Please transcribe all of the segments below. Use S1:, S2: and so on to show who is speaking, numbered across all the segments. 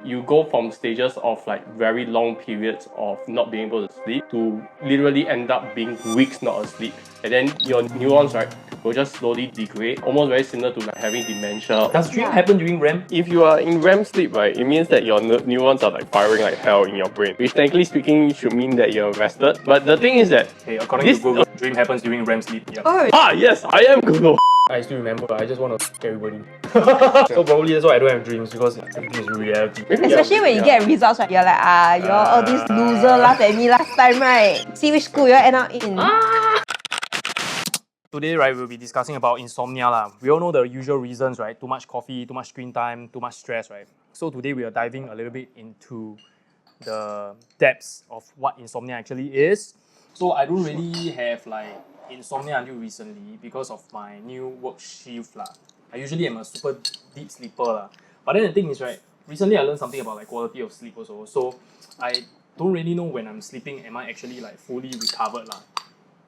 S1: you go from stages of like very long periods of not being able to sleep to literally end up being weeks not asleep. And then your neurons, right, will just slowly degrade, almost very similar to like having dementia.
S2: Does dream happen during REM?
S1: If you are in REM sleep, right, it means that your neurons are like firing like hell in your brain, which technically speaking should mean that you're rested. But the thing is that
S2: according to Google, dream happens during REM sleep. Yep.
S1: Oh, yes, I am Google.
S2: I still remember, I just want to f everybody. So probably that's why I don't have dreams, because everything is reality.
S3: Especially when you get results, right? You're like, you're all these loser laughed at me last time, right? See which school you end up in.
S2: Today, right, we'll be discussing about insomnia lah. We all know the usual reasons, right? Too much coffee, too much screen time, too much stress, right? So today we are diving a little bit into the depths of what insomnia actually is. So I don't really have like insomnia until recently because of my new work shift lah. I usually am a super deep sleeper lah. But then the thing is, right, recently I learned something about like quality of sleep also. So I don't really know when I'm sleeping, am I actually like fully recovered lah.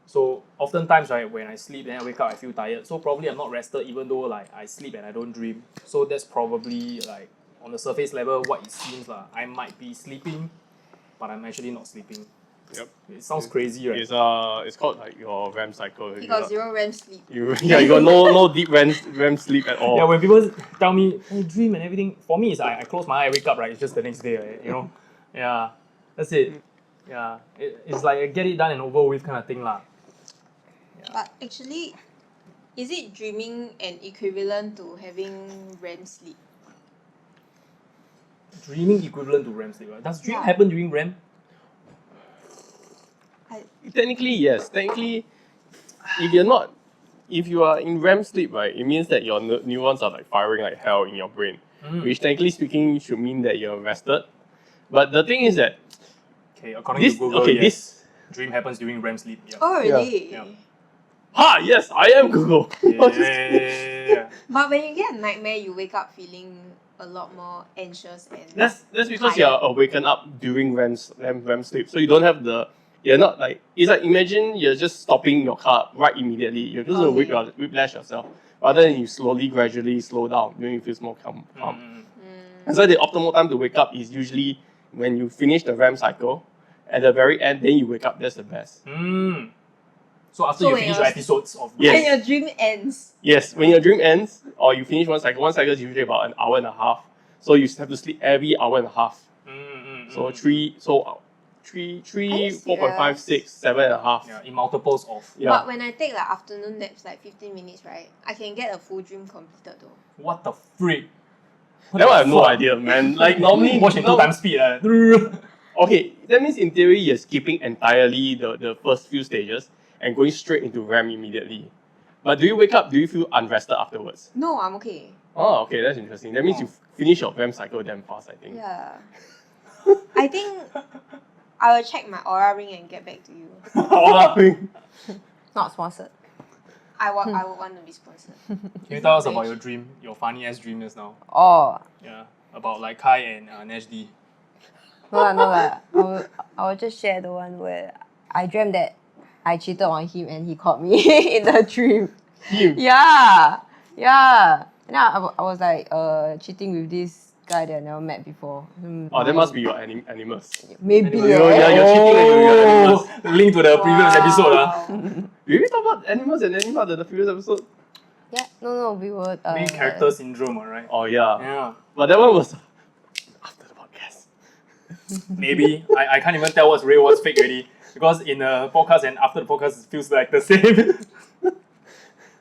S2: So oftentimes, right, when I sleep then I wake up, I feel tired. So probably I'm not rested even though like I sleep and I don't dream. So that's probably like on the surface level what it seems lah. I might be sleeping, but I'm actually not sleeping.
S1: Yep.
S2: It sounds crazy, right?
S1: It's called like your REM cycle.
S3: You got zero REM sleep.
S1: You got no deep REM sleep at all.
S2: Yeah, when people tell me, hey, dream and everything, for me it's I close my eye, I wake up, right? It's just the next day, right? You know? Yeah, that's it. Yeah, it's like a get it done and over with kind of thing lah. Yeah.
S3: But actually, is it dreaming an equivalent to having REM sleep?
S2: Dreaming equivalent to REM sleep, right? Does dream happen during REM?
S1: Technically, yes. Technically, if you are in REM sleep, right, it means that your neurons are like firing like hell in your brain, which technically speaking should mean that you're rested. But the thing is that
S2: according to Google, yes, dream happens during REM sleep. Yeah.
S3: Oh, really?
S2: Yeah.
S1: Yes, I am Google.
S2: Yeah.
S3: But when you get a nightmare, you wake up feeling a lot more anxious and
S1: That's because you're awakened up during REM sleep, so you don't have you're not like, it's like imagine you're just stopping your car right immediately. You're just going to whiplash yourself, rather than you gradually slow down, then you feel more calm. And so the optimal time to wake up is usually when you finish the REM cycle. At the very end, then you wake up. That's the best.
S2: So after you finish your episodes of
S3: when your dream ends.
S1: Yes, when your dream ends, or you finish one cycle is usually about an hour and a half. So you have to sleep every hour and a half. So 3, 4.5, 6, 7.5.
S2: Yeah, in multiples of.
S1: Yeah.
S3: But when I take like afternoon naps, like 15 minutes, right, I can get a full dream completed though.
S2: What the freak?
S1: That one I have no idea, man. Like normally
S2: watch in 2 times speed.
S1: Okay, that means in theory you're skipping entirely the first few stages and going straight into REM immediately. But do you wake up, do you feel unrested afterwards?
S3: No, I'm okay.
S1: Oh, okay, that's interesting. That means you finish your REM cycle damn fast, I think.
S3: Yeah. I think I will check my Aura ring and get back to you.
S1: Aura ring?
S3: Not sponsored. I would want to be sponsored.
S2: Can you tell us about your dream, your funny ass dream just now?
S3: Oh.
S2: Yeah, about like Kai and Nash D.
S4: No lah. I will just share the one where I dreamt that I cheated on him and he caught me in the dream.
S1: Him?
S4: Yeah. And I was like cheating with this guy that I never met before.
S1: Oh, that must be your animals.
S4: Maybe.
S1: Yeah, you're cheating and your animals.
S2: Link to the previous episode.
S1: Did we talk about animals and animals in the previous episode?
S4: Yeah, no, we were...
S2: Main character syndrome, right?
S1: Oh, yeah.
S2: Yeah.
S1: But that one was after the podcast.
S2: Maybe. I can't even tell what's real, what's fake already. Because in the podcast and after the podcast, it feels like the same.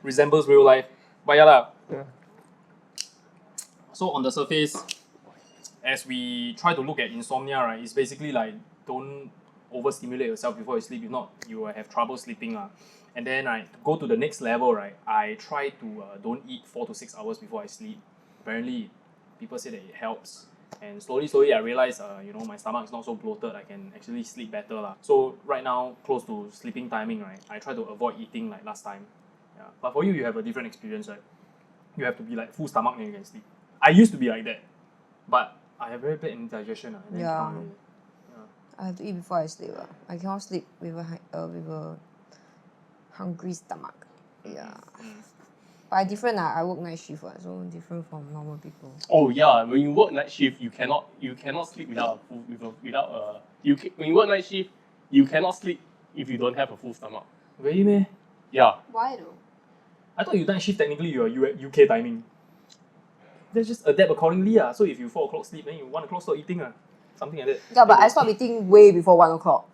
S2: Resembles real life. But yeah. So on the surface, as we try to look at insomnia, right, it's basically like don't overstimulate yourself before you sleep. If not, you will have trouble sleeping. And then to go to the next level, right, I try to don't eat 4 to 6 hours before I sleep. Apparently, people say that it helps. And slowly, I realize, my stomach is not so bloated. I can actually sleep better. So right now, close to sleeping timing, right, I try to avoid eating like last time. Yeah. But for you have a different experience, right? You have to be like full stomach then you can sleep. I used to be like that, but I have very bad indigestion.
S4: Yeah. I have to eat before I sleep. I cannot sleep with a hungry stomach. Yeah. But different I work night shift, so different from normal people.
S1: Oh yeah, when you work night shift, you cannot sleep without when you work night shift, you cannot sleep if you don't have a full stomach.
S2: Really meh?
S1: Yeah.
S4: Why though?
S2: I thought you night shift technically you are UK timing. Then just adapt accordingly. So if you 4 o'clock sleep, then you 1 o'clock start eating. Something like that.
S4: Yeah, but I stopped eating way before 1 o'clock.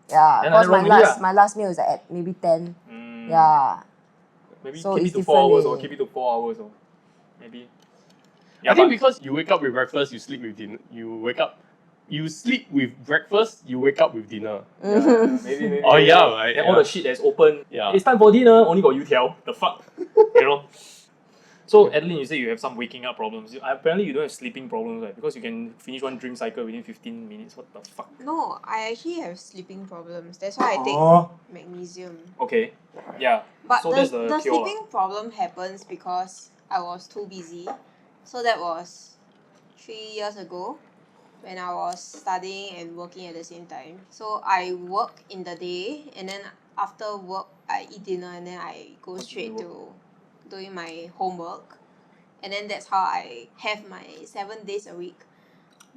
S4: Yeah,
S2: Then
S4: because
S2: like that
S4: my last meal is at maybe 10.
S2: Mm.
S4: Yeah.
S2: Maybe
S4: So
S2: keep
S4: it's
S2: it to 4 hours
S4: different,
S2: or keep it to 4 hours or maybe.
S1: I think because you wake up with breakfast, you sleep with dinner. You sleep with breakfast, you wake up with dinner.
S2: Maybe.
S1: Oh yeah, right.
S2: Then all the shit that's open.
S1: Yeah.
S2: It's time for dinner. Only got youtiao. The fuck, you know. So Adeline, you say you have some waking up problems. Apparently you don't have sleeping problems, right? Because you can finish one dream cycle within 15 minutes. What the fuck?
S3: No, I actually have sleeping problems. That's why I take
S2: Oh.
S3: magnesium.
S2: Okay. Yeah.
S3: But
S2: So
S3: the,
S2: that's the
S3: the
S2: cure lah.
S3: sleeping problem happens because I was too busy. So that was 3 years ago when I was studying and working at the same time. So I work in the day and then after work I eat dinner and then I go straight to doing my homework. And then that's how I have my 7 days a week.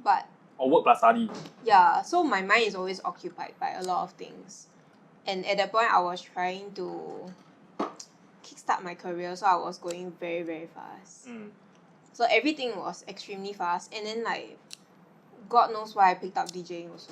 S3: But
S2: Or work plus study.
S3: yeah, so my mind is always occupied by a lot of things. And at that point, I was trying to kickstart my career, so I was going very, very fast. So everything was extremely fast. And then, like, God knows why I picked up DJing also.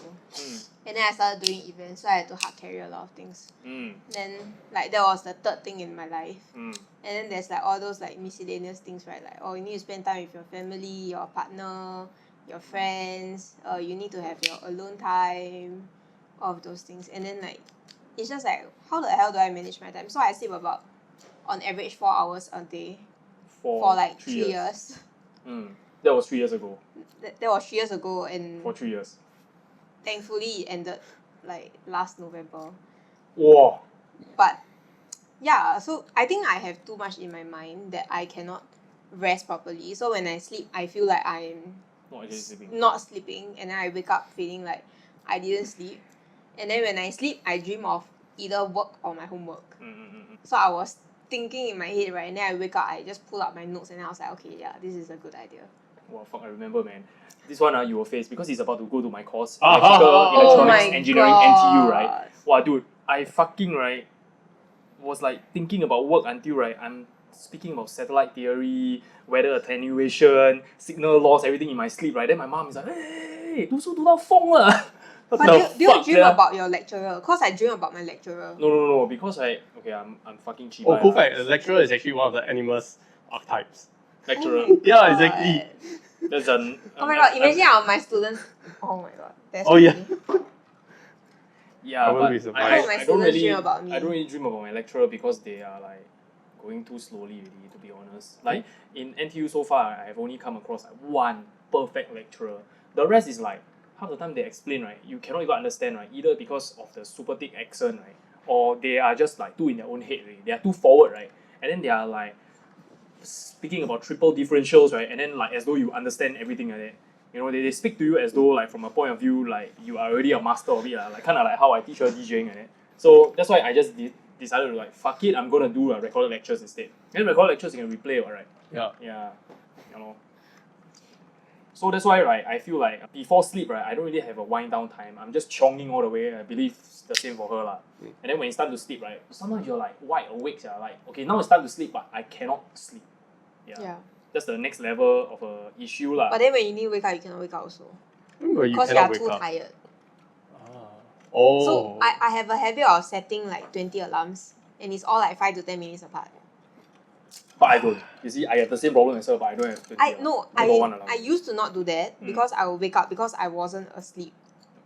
S3: And then I started doing events, so I had to hard carry a lot of things. Then, like, that was the third thing in my life. And then there's, like, all those, like, miscellaneous things, right? Like, oh, you need to spend time with your family, your partner, your friends, you need to have your alone time, all of those things. And then like it's just like how the hell do I manage my time? So I sleep about on average 4 hours a day for like 3 years.
S2: That was 3 years ago.
S3: That was 3 years ago, and
S2: For 3 years.
S3: thankfully it ended like last November.
S2: Wow.
S3: But yeah, so I think I have too much in my mind that I cannot rest properly. So when I sleep, I feel like I'm not sleeping, and then I wake up feeling like I didn't sleep. And then when I sleep, I dream of either work or my homework. So I was thinking in my head, right? And then I wake up, I just pull out my notes, and then I was like, okay, yeah, this is a good idea.
S2: Wow, fuck, I remember, man. This one you will face because he's about to go to my course,
S1: Oh
S2: Electronics
S3: my
S2: Engineering,
S3: God.
S2: NTU, right? Wow, dude, I fucking, right, was like thinking about work until, right, I'm speaking about satellite theory, weather attenuation, signal loss, everything in my sleep, right? Then my mom is like, hey, 读书读到疯了.
S3: But do you dream about your lecturer? Because I dream about my lecturer.
S2: No, because I'm fucking cheap.
S1: Oh, cool fact, a lecturer is actually one of the animus archetypes.
S2: Lecturer.
S3: Oh my
S1: Yeah,
S3: God.
S1: exactly.
S2: That's an.
S3: Oh my god, imagine all my students. Oh my god, that's
S1: Oh, yeah.
S3: funny.
S2: Yeah,
S1: I wouldn't
S2: but
S1: be surprised.
S3: All my students dream about me.
S2: I don't really dream about my lecturer because they are like going too slowly really, to be honest. Like in NTU so far, I've only come across like one perfect lecturer. The rest is like half the time they explain, right, you cannot even understand, right, either because of the super thick accent, right, or they are just like too in their own head, right? They are too forward, right, and then they are like speaking about triple differentials, right, and then like as though you understand everything like that. You know, they speak to you as though like from a point of view like you are already a master of it, like kind of like how I teach her DJing like that. So that's why I just decided to like fuck it, I'm gonna do recorded lectures instead. And recorded lectures you can replay, right? Yeah, you know. So that's why, right, I feel like before sleep, right, I don't really have a wind down time. I'm just chonging all the way. I believe it's the same for her lah. And then when you start to sleep, right, sometimes you're like wide awake, like okay, now it's time to sleep, but I cannot sleep. Yeah. That's the next level of a issue lah.
S3: But then when you need to wake up, you cannot wake up also.
S1: Because
S3: you are too tired.
S1: Oh.
S3: So I have a habit of setting like 20 alarms, and it's all like 5 to 10 minutes apart.
S2: But I don't. You see, I have the same problem as her, but I don't have 20
S3: I used to not do that because I will wake up because I wasn't asleep.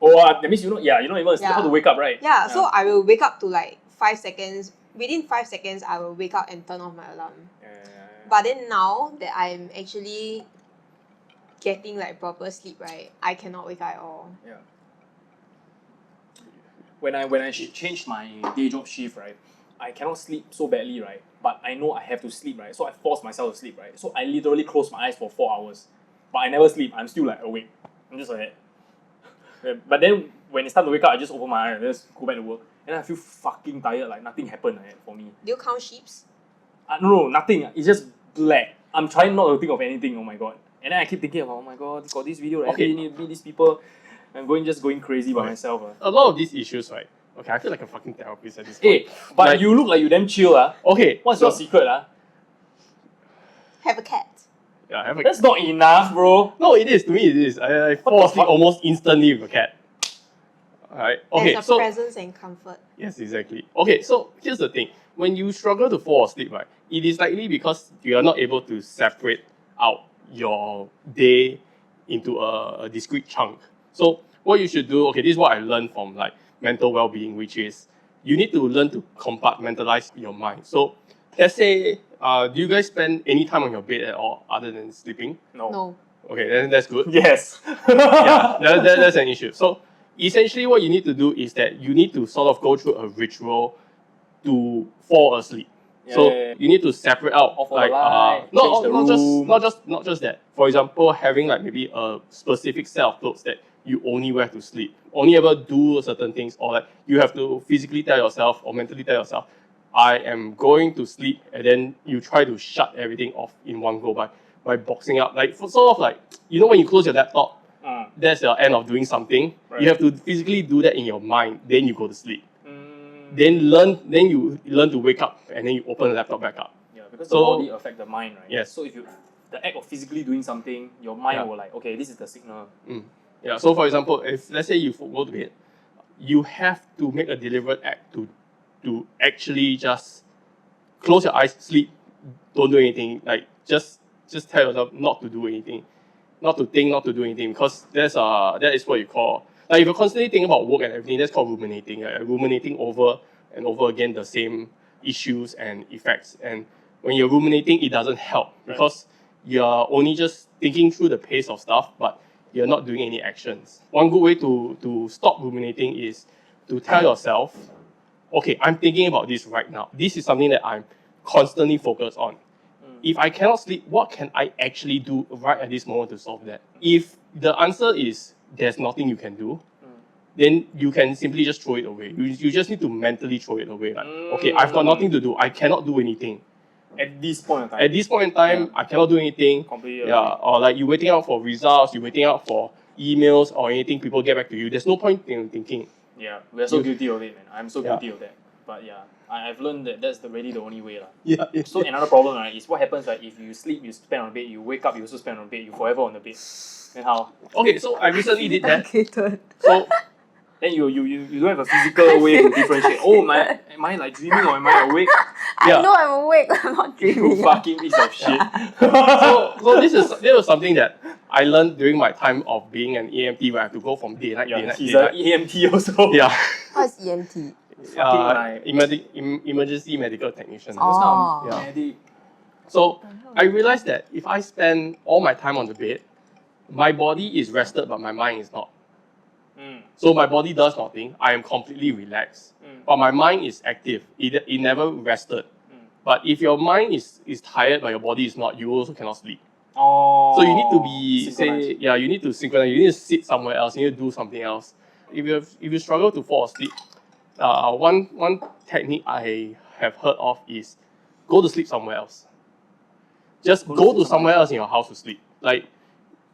S2: Oh, that means you're not even asleep. How to wake up, right?
S3: Yeah, so I will wake up to like 5 seconds. Within 5 seconds, I will wake up and turn off my alarm. But then now that I'm actually getting like proper sleep, right, I cannot wake up at all.
S2: Yeah. When I changed my day job shift, right, I cannot sleep so badly, right, but I know I have to sleep, right, so I force myself to sleep, right, so I literally close my eyes for 4 hours, but I never sleep. I'm still like awake. I'm just like that. But then when it starts to wake up, I just open my eyes and just go back to work, and I feel fucking tired, like nothing happened for me.
S3: Do you count sheeps?
S2: No, nothing. It's just black. I'm trying not to think of anything. Oh my god. And then I keep thinking about, oh my god, got this video, right?
S1: Okay.
S2: I need to meet these people. I'm just going crazy by myself.
S1: A lot of these issues, right? Okay, I feel like a fucking therapist at this point.
S2: Hey, but
S1: Like-
S2: you look like you damn chill.
S1: Okay,
S2: What's
S1: so-
S2: your secret?
S3: Have a cat.
S1: Yeah, I have a
S2: That's not enough, bro.
S1: No, it is. To me, it is. I fall
S2: the
S1: asleep
S2: fuck?
S1: almost instantly with a cat. Alright. Okay,
S3: There's a
S1: so
S3: presence and comfort.
S1: yes, exactly. Okay, so here's the thing. When you struggle to fall asleep, right, it is likely because you are not able to separate out your day into a discrete chunk. So what you should do, okay, this is what I learned from like mental well-being, which is you need to learn to compartmentalize your mind. So let's say, do you guys spend any time on your bed at all other than sleeping?
S3: No.
S1: Okay, then that's good.
S2: Yes.
S1: Yeah, that's an issue. So essentially what you need to do is that you need to sort of go through a ritual to fall asleep. So
S2: Yeah.
S1: you need to separate out
S2: Off all
S1: like
S2: the light, change the room.
S1: not just that. For example, having like maybe a specific set of clothes that you only wear to sleep, only ever do certain things, or like you have to physically tell yourself or mentally tell yourself, I am going to sleep, and then you try to shut everything off in one go by boxing up. Like sort of like, you know, when you close your laptop, that's the end of doing something.
S2: Right.
S1: You have to physically do that in your mind, then you go to sleep.
S2: Mm,
S1: Then you learn to wake up, and then you open the laptop back up.
S2: yeah, because
S1: So-
S2: the body affect the mind, right?
S1: Yes.
S2: So if you, the act of physically doing something, your mind
S1: Yeah.
S2: will like, okay, this is the signal.
S1: Yeah. So for example, if let's say you go to bed, you have to make a deliberate act to actually just close your eyes, sleep, don't do anything. Like just tell yourself not to do anything, not to think, not to do anything, because that is what you call, like if you're constantly thinking about work and everything, that's called ruminating. Right? Ruminating over and over again the same issues and effects. And when you're ruminating, it doesn't help because you're only just thinking through the pace of stuff, but you're not doing any actions. One good way to stop ruminating is to tell yourself, okay, I'm thinking about this right now. This is something that I'm constantly focused on. If I cannot sleep, what can I actually do right at this moment to solve that? If the answer is there's nothing you can do, then you can simply just throw it away. You just need to mentally throw it away. Like, okay, I've got nothing to do. I cannot do anything.
S2: At this point of time.
S1: At this point in time, I cannot do anything.
S2: Completely.
S1: Yeah, or like you're waiting out for results, you're waiting out for emails or anything, people get back to you. There's no point in thinking.
S2: Yeah, we're so
S1: You-
S2: guilty of it, man. I'm so
S1: Yeah.
S2: guilty of that. But yeah, I've learned that that's really the only way.
S1: Yeah.
S2: So another problem, right, is what happens, right, if you sleep, you spend on bed, you wake up, you also spend on bed, you forever on the bed. Then how?
S1: Okay, so I recently did that.
S4: Truncated.
S1: So
S2: Then you don't have a physical way to differentiate. Oh, am I like dreaming or am I awake?
S1: Yeah.
S4: I know I'm awake, I'm not
S2: You
S4: dreaming.
S2: fucking piece of shit.
S1: so this was something that I learned during my time of being an EMT where I have to go from daylight,
S2: Yeah,
S1: daylight,
S2: he's an
S1: daylight.
S2: EMT also.
S1: Yeah.
S4: What's EMT?
S2: Fucking like-
S1: Emergency medical technician.
S2: Those kind
S4: Oh.
S2: of
S1: Yeah.
S2: medic.
S1: So I realized that if I spend all my time on the bed, my body is rested but my mind is not. So my body does nothing. I am completely relaxed. But my mind is active. It never rested. But if your mind is tired but your body is not, you also cannot sleep.
S2: Oh.
S1: So you need to be
S2: synchronized.
S1: you need to synchronize. You need to sit somewhere else. You need to do something else. If you struggle to fall asleep, one technique I have heard of is go to sleep somewhere else. Just go to somewhere else in your house to sleep. Like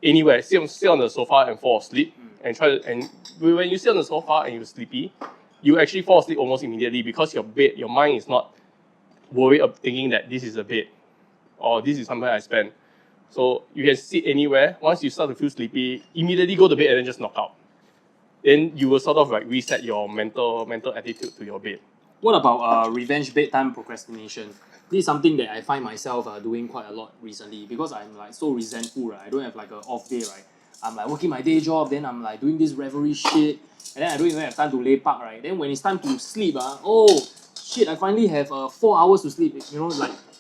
S1: anywhere, sit on the sofa and fall asleep. And when you sit on the sofa and you're sleepy, you actually fall asleep almost immediately because your mind is not worried of thinking that this is a bed or this is somewhere I spend. So you can sit anywhere. Once you start to feel sleepy, immediately go to bed and then just knock out. Then you will sort of like reset your mental attitude to your bed.
S2: What about revenge bedtime procrastination? This is something that I find myself doing quite a lot recently because I'm like so resentful, right? I don't have like an off day, right? I'm like working my day job, then I'm like doing this revelry shit, and then I don't even have time to lay park, right? Then when it's time to sleep, oh shit, I finally have 4 hours to sleep. You know,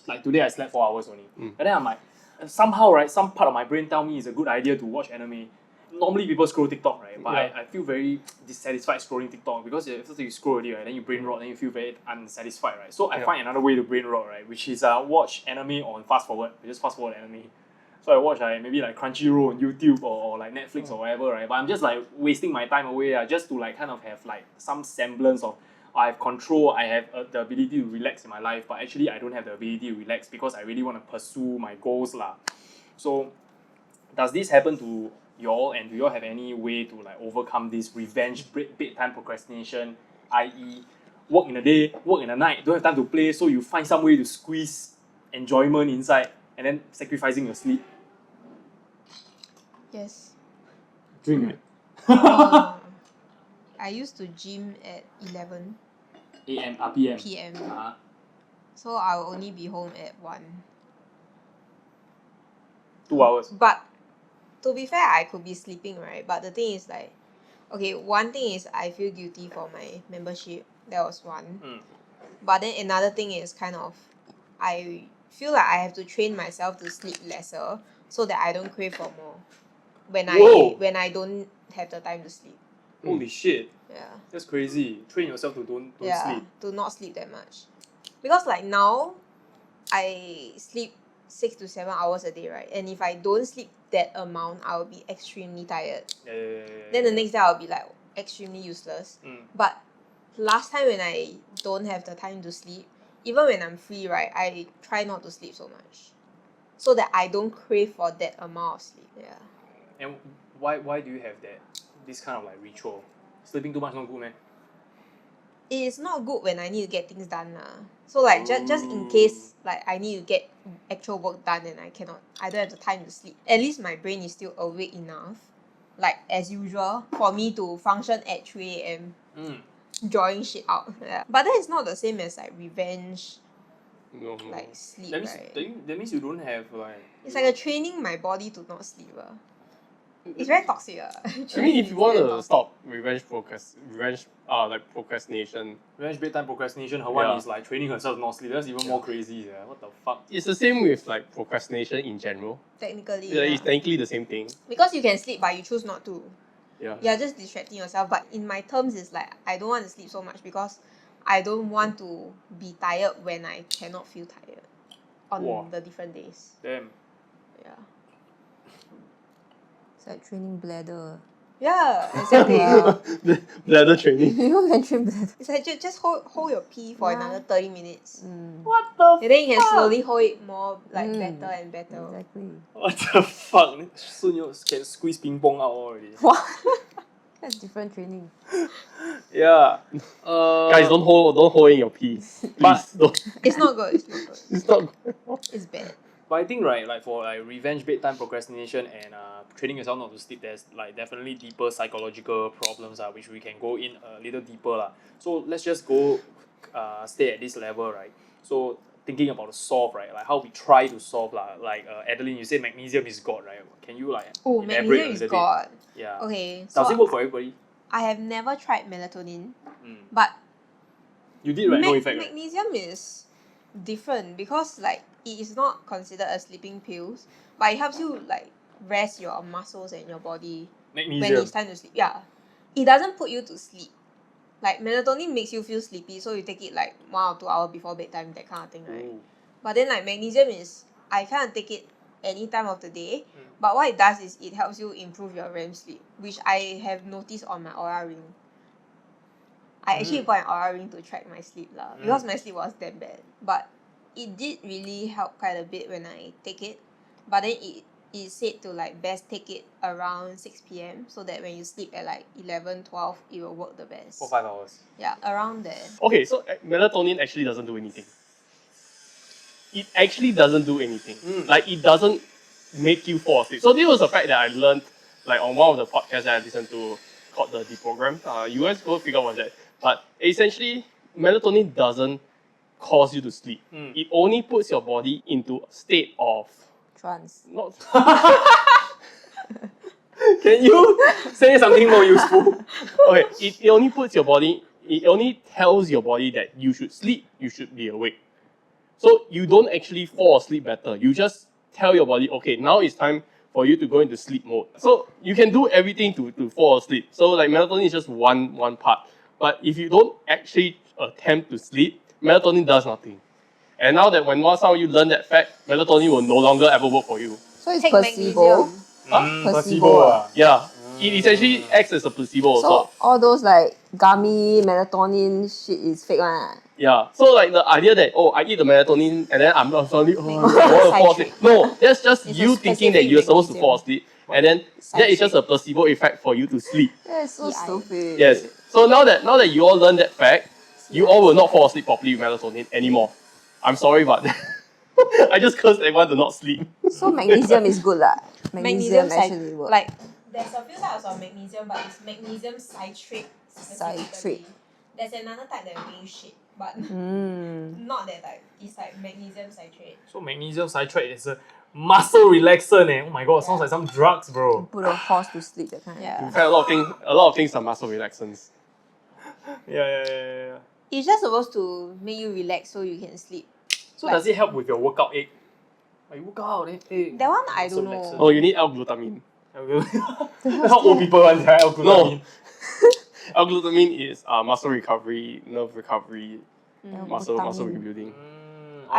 S2: like today I slept 4 hours only. And then I'm like, somehow, right, some part of my brain tell me it's a good idea to watch anime. Normally people scroll TikTok, right? But
S1: Yeah.
S2: I feel very dissatisfied scrolling TikTok because after you scroll already, right, then you brain rot, then you feel very unsatisfied, right? So I
S1: Yeah.
S2: find another way to brain rot, right, which is watch anime on fast forward. I just fast forward anime. So I watch maybe like Crunchyroll on YouTube or like Netflix or whatever, right? But I'm just like wasting my time away just to like kind of have like some semblance of I have control, I have the ability to relax in my life, but actually I don't have the ability to relax because I really want to pursue my goals lah. So does this happen to y'all, and do y'all have any way to like overcome this revenge bedtime procrastination, i.e. work in the day, work in the night, don't have time to play, so you find some way to squeeze enjoyment inside and then sacrificing your sleep?
S3: Yes.
S2: Drink, right?
S3: I used to gym at 11
S2: AM, PM.
S3: p.m.
S2: Uh-huh.
S3: So I will only be home at 1.
S2: 2 hours.
S3: But to be fair, I could be sleeping, right? But the thing is like, okay, one thing is I feel guilty for my membership. That was one. But then another thing is kind of, I feel like I have to train myself to sleep lesser so that I don't crave for more when I don't have the time to sleep.
S2: Holy shit.
S3: Yeah.
S2: That's crazy. Train yourself to don't sleep.
S3: To not sleep that much. Because like now, I sleep 6 to 7 hours a day, right? And if I don't sleep that amount, I will be extremely tired. Then the next day I'll be like extremely useless. But last time when I don't have the time to sleep, even when I'm free, right, I try not to sleep so much, so that I don't crave for that amount of sleep. Yeah.
S2: And why do you have this kind of like ritual? Sleeping too much not good, man.
S3: It is not good when I need to get things done lah. So like just in case like I need to get actual work done and I don't have the time to sleep. At least my brain is still awake enough, like as usual, for me to function at 3 a.m. Drawing shit out. Yeah. But that is not the same as like revenge, like sleep,
S2: that means you don't have like...
S3: It's like a training my body to not sleep. It's very toxic.
S1: I mean, if you want to stop procrastination.
S2: Revenge bedtime procrastination, her one is like training herself to not sleep. That's even more crazy. Yeah. What the fuck?
S1: It's the same with like procrastination in general.
S3: Technically.
S1: It's technically the same thing.
S3: Because you can sleep but you choose not to.
S1: Yeah.
S3: You're just distracting yourself. But in my terms, it's like I don't want to sleep so much because I don't want to be tired when I cannot feel tired on the different days.
S2: Damn.
S3: Yeah.
S4: It's like training bladder.
S3: Yeah, exactly.
S1: Bladder training.
S4: You can train bladder.
S3: It's like just hold your pee for another 30 minutes.
S2: What the
S3: And then you can slowly hold it more like better and better.
S4: Exactly.
S2: What the fuck? Soon you can squeeze ping pong out already.
S4: What? That's different training.
S2: Yeah.
S1: Guys, don't hold in your pee. Please, don't.
S3: It's not good.
S1: It's not good.
S3: It's bad.
S2: But I think right, like for like revenge bedtime procrastination and training yourself not to sleep, there's like definitely deeper psychological problems which we can go in a little deeper . So let's just go stay at this level, right? So thinking about the solve, right? Like how we try to solve like Adeline, you said magnesium is God, right? Can you like elaborate
S3: magnesium
S2: a
S3: is
S2: little
S3: God.
S2: bit? Yeah.
S3: Okay.
S2: Does it work for everybody?
S3: I have never tried melatonin, but
S2: you did, right? No effect. Right?
S3: Magnesium is different because like it is not considered a sleeping pills, but it helps you like rest your muscles and your body
S2: Magnesium.
S3: when it's time to sleep. Yeah, it doesn't put you to sleep. Like melatonin makes you feel sleepy, so you take it like 1 or 2 hours before bedtime, that kind of thing, right? But then like magnesium is, I can't take it any time of the day, but what it does is it helps you improve your REM sleep, which I have noticed on my Aura ring. I actually bought an Aura ring to track my sleep because my sleep was that bad. But it did really help quite a bit when I take it. But then it is said to like best take it around 6 p.m. so that when you sleep at like 11, 12, it will work the best.
S2: For 5 hours.
S3: Yeah, around there.
S1: Okay, so melatonin actually doesn't do anything. It actually doesn't do anything. Like it doesn't make you fall asleep. So this was a fact that I learned like on one of the podcasts that I listened to called the Deprogram. You guys go figure out what's that. But essentially, melatonin doesn't cause you to sleep. It only puts your body into a state of
S4: Trance.
S1: not.
S2: Can you say something more useful?
S1: Okay, it only puts your body. It only tells your body that you should sleep. You should be awake. So you don't actually fall asleep better. You just tell your body, okay, now it's time for you to go into sleep mode. So you can do everything to fall asleep. So like melatonin is just one part. But if you don't actually attempt to sleep, melatonin does nothing. And now that when once you learn that fact, melatonin will no longer ever work for you.
S4: So it's
S3: Take
S4: placebo.
S3: magnesium.
S1: Huh?
S2: Placebo.
S1: Yeah. it essentially acts as a placebo.
S4: So all those like gummy melatonin shit is fake one.
S1: Yeah. So like the idea that I eat the melatonin and then I'm not suddenly I want to fall asleep.
S3: Citrate.
S1: No, that's just
S3: It's
S1: you
S3: a
S1: thinking that
S3: specific
S1: you're supposed to
S3: magnesium.
S1: fall asleep, and then that is just a
S3: Citrate.
S1: placebo effect for you to sleep.
S4: Yeah, it's so
S3: Yeah,
S4: stupid.
S1: Yes. So now that you all learn that fact, you all will not fall asleep properly with melatonin anymore. I'm sorry, but I just cursed everyone to not sleep.
S4: So magnesium is good lah. Magnesium
S3: Magnesium
S4: actually works.
S3: like there's a few types of magnesium, but it's magnesium citrate specifically.
S4: Citrate.
S3: There's another type that will make you shit, but not that type. It's like magnesium citrate.
S2: So magnesium citrate is a muscle relaxant. Oh my god, sounds like some drugs, bro.
S4: Put a horse to sleep that kind.
S3: Yeah.
S1: In fact, a lot of things are muscle relaxants.
S2: Yeah.
S3: It's just supposed to make you relax so you can sleep.
S2: So does it help with your workout ache? Like you work out, then
S3: That one I
S2: muscle
S3: don't know.
S2: relaxant.
S1: Oh, you need L-glutamine.
S2: That's how old people want L-glutamine.
S1: L-glutamine is muscle recovery, nerve recovery, muscle
S4: Glutamine.
S1: rebuilding.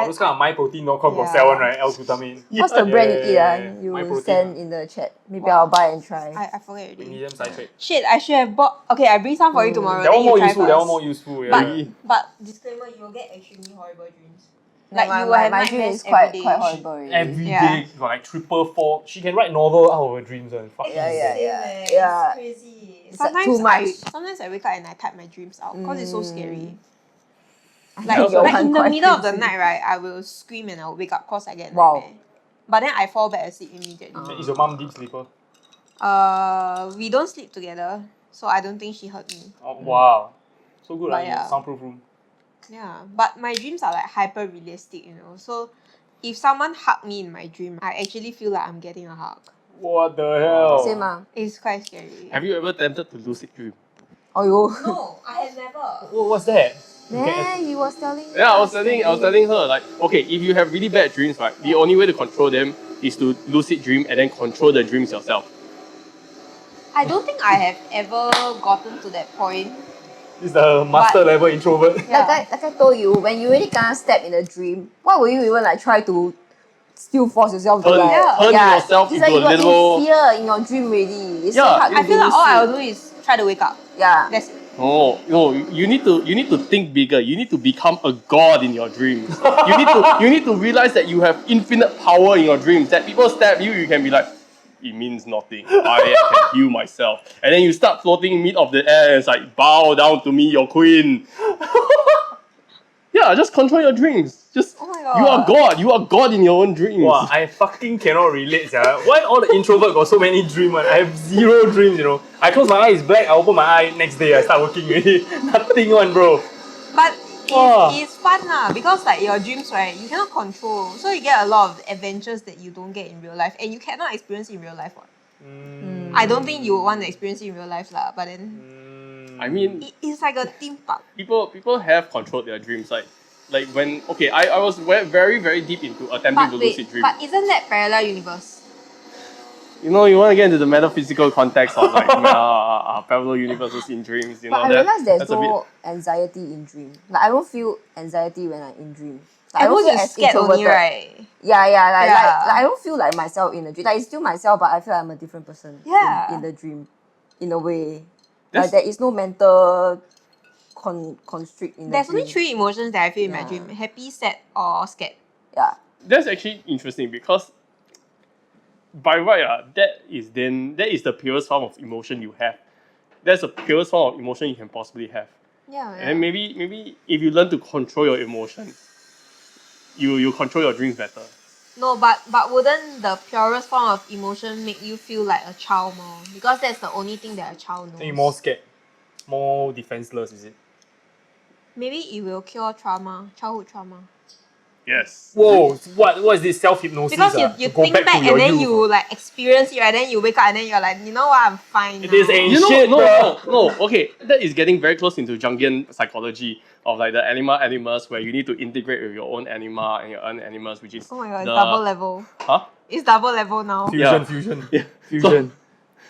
S2: Those kind of MyProtein.com got
S3: Yeah.
S2: sell one, right? L-glutamine.
S4: What's the brand you eat?
S2: Yeah.
S4: You
S2: MyProtein.
S4: send in the chat. Maybe I'll buy and try.
S3: I forget already.
S2: Magnesium citrate.
S3: Shit, I should have bought. Okay, I bring some for you tomorrow.
S2: That
S3: then
S2: one
S3: you
S2: more
S3: try
S2: useful.
S3: first.
S2: That one more useful. Yeah.
S3: But disclaimer, you will get extremely horrible dreams.
S4: No,
S3: Like you will have
S4: my dream
S3: nightmares
S4: is quite
S3: every day.
S4: horrible. Already.
S2: Every day
S3: Yeah.
S2: got like 4. She can write novel out of her dreams. Fuck
S4: Yeah,
S2: you.
S4: yeah.
S3: Yeah. It's crazy.
S4: It's like
S3: Sometimes
S4: too much.
S3: sometimes I wake up and I type my dreams out because it's so scary.
S4: I
S3: Like,
S4: think your
S3: like
S4: one
S3: in the
S4: quite
S3: middle of the
S4: crazy.
S3: night, right, I will scream and I'll wake up because I get
S4: Wow.
S3: nightmare. But then I fall back asleep immediately.
S2: Is your mom deep sleeper?
S3: We don't sleep together, so I don't think she hurt me.
S2: Oh, wow. So good,
S3: But
S2: like
S3: yeah.
S2: soundproof room.
S3: Yeah, but my dreams are like hyper realistic, you know. So if someone hug me in my dream, I actually feel like I'm getting a hug.
S2: What the hell?
S4: Same ah.
S3: It's quite scary.
S1: Have you ever attempted to lucid dream?
S4: Oh yo.
S3: No, I have never.
S2: What's that?
S4: Yeah, he was telling.
S1: Yeah, I was
S4: us
S1: telling her like, okay, if you have really bad dreams, right, the only way to control them is to lucid dream and then control the dreams yourself.
S3: I don't think I have ever gotten to that point.
S2: This is the master level introvert.
S3: Yeah.
S4: Like I told you, when you really can't step in a dream, why would you even like try to still force yourself to
S1: Turn,
S4: like
S1: turn yourself
S4: it's
S1: into
S4: like
S1: a
S4: you are
S1: little.
S4: in fear in your dream already. It's so
S1: Yeah,
S4: hard to
S3: I feel like all I will
S4: lucid.
S3: do is try to wake up.
S4: Yeah.
S3: That's it.
S1: No, you need to think bigger. You need to become a god in your dreams. you need to realize that you have infinite power in your dreams. That people stab you, you can be like, it means nothing. I can heal myself. And then you start floating mid of the air and it's like, bow down to me, your queen. Yeah, just control your dreams. Just
S3: Oh my god.
S1: you are God. You are God in your own dreams.
S2: Wow, I fucking cannot relate, Why all the introvert got so many dreams? I have 0 dreams, you know. I close my eyes, black, I open my eye, next day I start working already. Nothing one, bro.
S3: But
S2: Wow.
S3: it's fun lah because like your dreams, right, you cannot control. So you get a lot of adventures that you don't get in real life and you cannot experience in real life. What? I don't think you would want to experience it in real life lah, but then
S1: I mean,
S3: it's like a theme park.
S1: people have controlled their dreams. Like when I was very very deep into attempting
S3: But
S1: to
S3: wait,
S1: lucid dream.
S3: but isn't that parallel universe?
S1: You know, you want to get into the metaphysical context of like parallel universes in dreams. You know,
S4: But I realize there's
S1: that's a bit.
S4: no anxiety in dream. Like I don't feel anxiety when I'm in dream. Like, I
S3: I
S4: don't
S3: was
S4: feel
S3: just
S4: as
S3: scared only,
S4: introverted.
S3: right?
S4: Yeah,
S3: Yeah.
S4: like I don't feel like myself in the dream. Like it's still myself, but I feel like I'm a different person.
S3: Yeah.
S4: In the dream, in a way.
S1: That's-
S4: Like there is no mental constrict in
S3: There's
S4: the
S3: only
S4: dream.
S3: 3 emotions that I feel in my
S4: Yeah.
S3: dream: happy, sad, or scared.
S4: Yeah.
S1: That's actually interesting because by right, that is the purest form of emotion you have. That's the purest form of emotion you can possibly have.
S3: Yeah.
S1: And then maybe if you learn to control your emotions, you control your dreams better.
S3: No, but wouldn't the purest form of emotion make you feel like a child more? Because that's the only thing that a child knows.
S2: Then you're more scared, more defenseless, is it?
S3: Maybe it will cure trauma, childhood trauma.
S1: Yes.
S2: Whoa, what is this self-hypnosis?
S3: Because
S2: to
S3: you
S2: go
S3: think back
S2: to your
S3: and then
S2: youth.
S3: you like experience it, and then you wake up and then you're like, you know what, I'm fine.
S2: This
S3: now.
S2: ain't
S1: You know,
S2: shit, bruh.
S1: no. Okay, that is getting very close into Jungian psychology of like the animals, where you need to integrate with your own anima and your own animals, which is
S3: Oh my god, it's
S1: the-
S3: double level.
S1: Huh?
S3: It's double level now.
S2: Fusion.
S1: Yeah.
S2: Fusion.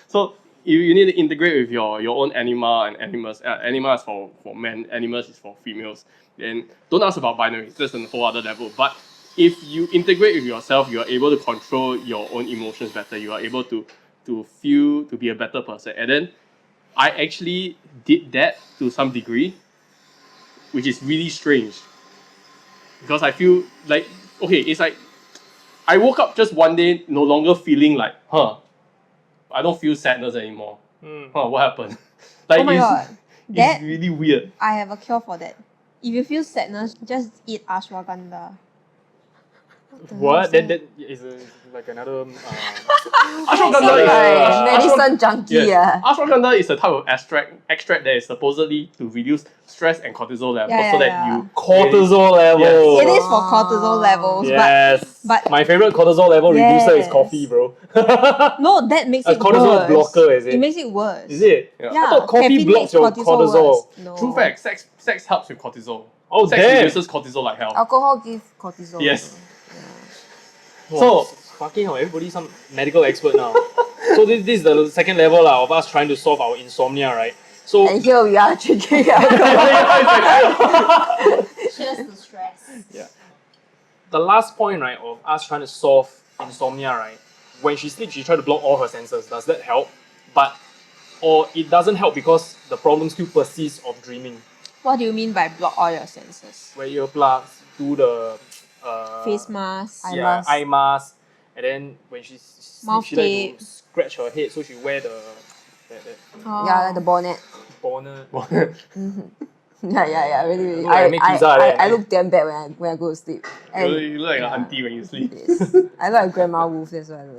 S1: So you need to integrate with your own anima and animals. Anima is for men, animals is for females. Then don't ask about binaries, that's a whole other level. But if you integrate with yourself, you are able to control your own emotions better. You are able to to be a better person. And then I actually did that to some degree, which is really strange. Because I feel like, okay, it's like, I woke up just one day no longer feeling like, I don't feel sadness anymore. What happened? Like,
S3: Oh my god.
S1: It's
S3: That
S1: really weird.
S3: I have a cure for that. If you feel sadness, just eat ashwagandha.
S2: What? That is like another.
S1: Ashwagandha is
S4: medicine junkie.
S1: yes. Ashwagandha is a type of extract that is supposedly to reduce stress and cortisol level,
S3: Yeah,
S1: so
S3: yeah,
S1: that
S3: yeah.
S1: you
S2: Cortisol level.
S3: It is for cortisol levels,
S2: Yes.
S3: but
S2: My favorite cortisol level reducer is
S3: Yes.
S2: coffee, bro.
S3: no, that makes
S2: A
S3: it
S2: cortisol
S3: worse.
S2: blocker, is it?
S3: It makes it worse.
S2: Is it?
S1: Yeah.
S2: I thought coffee
S3: caffeine
S2: blocks
S3: makes
S2: your cortisol.
S3: worse. No.
S1: True fact, sex helps with cortisol.
S2: Oh,
S1: Sex
S2: damn.
S1: reduces cortisol like hell.
S4: Alcohol gives cortisol.
S1: Yes.
S2: Wow,
S1: So-
S2: fucking hell, everybody's some medical expert now. So this is the second level of us trying to solve our insomnia, right? So
S4: And here we are drinking alcohol.
S3: Just the stress.
S2: the last point, right, of us trying to solve insomnia, right? When she sleeps, she try to block all her senses. Does that help? Or it doesn't help because the problem still persists of dreaming.
S3: What do you mean by block all your senses?
S2: Where earplugs, do the
S3: Face mask.
S4: Eye
S2: yeah,
S4: mask.
S2: eye mask, and then when she sleeps,
S3: Mouth
S2: she like
S3: tape.
S2: to scratch her head, so she wear that
S3: Oh.
S4: Yeah, like the bonnet.
S2: bonnet.
S4: Yeah, really.
S2: Look like I make pizza,
S4: I
S2: right?
S4: look damn bad when I go to sleep. And
S1: You look like
S4: yeah.
S1: an auntie when you sleep.
S4: yes. I look like Grandma Wolf, that's why I look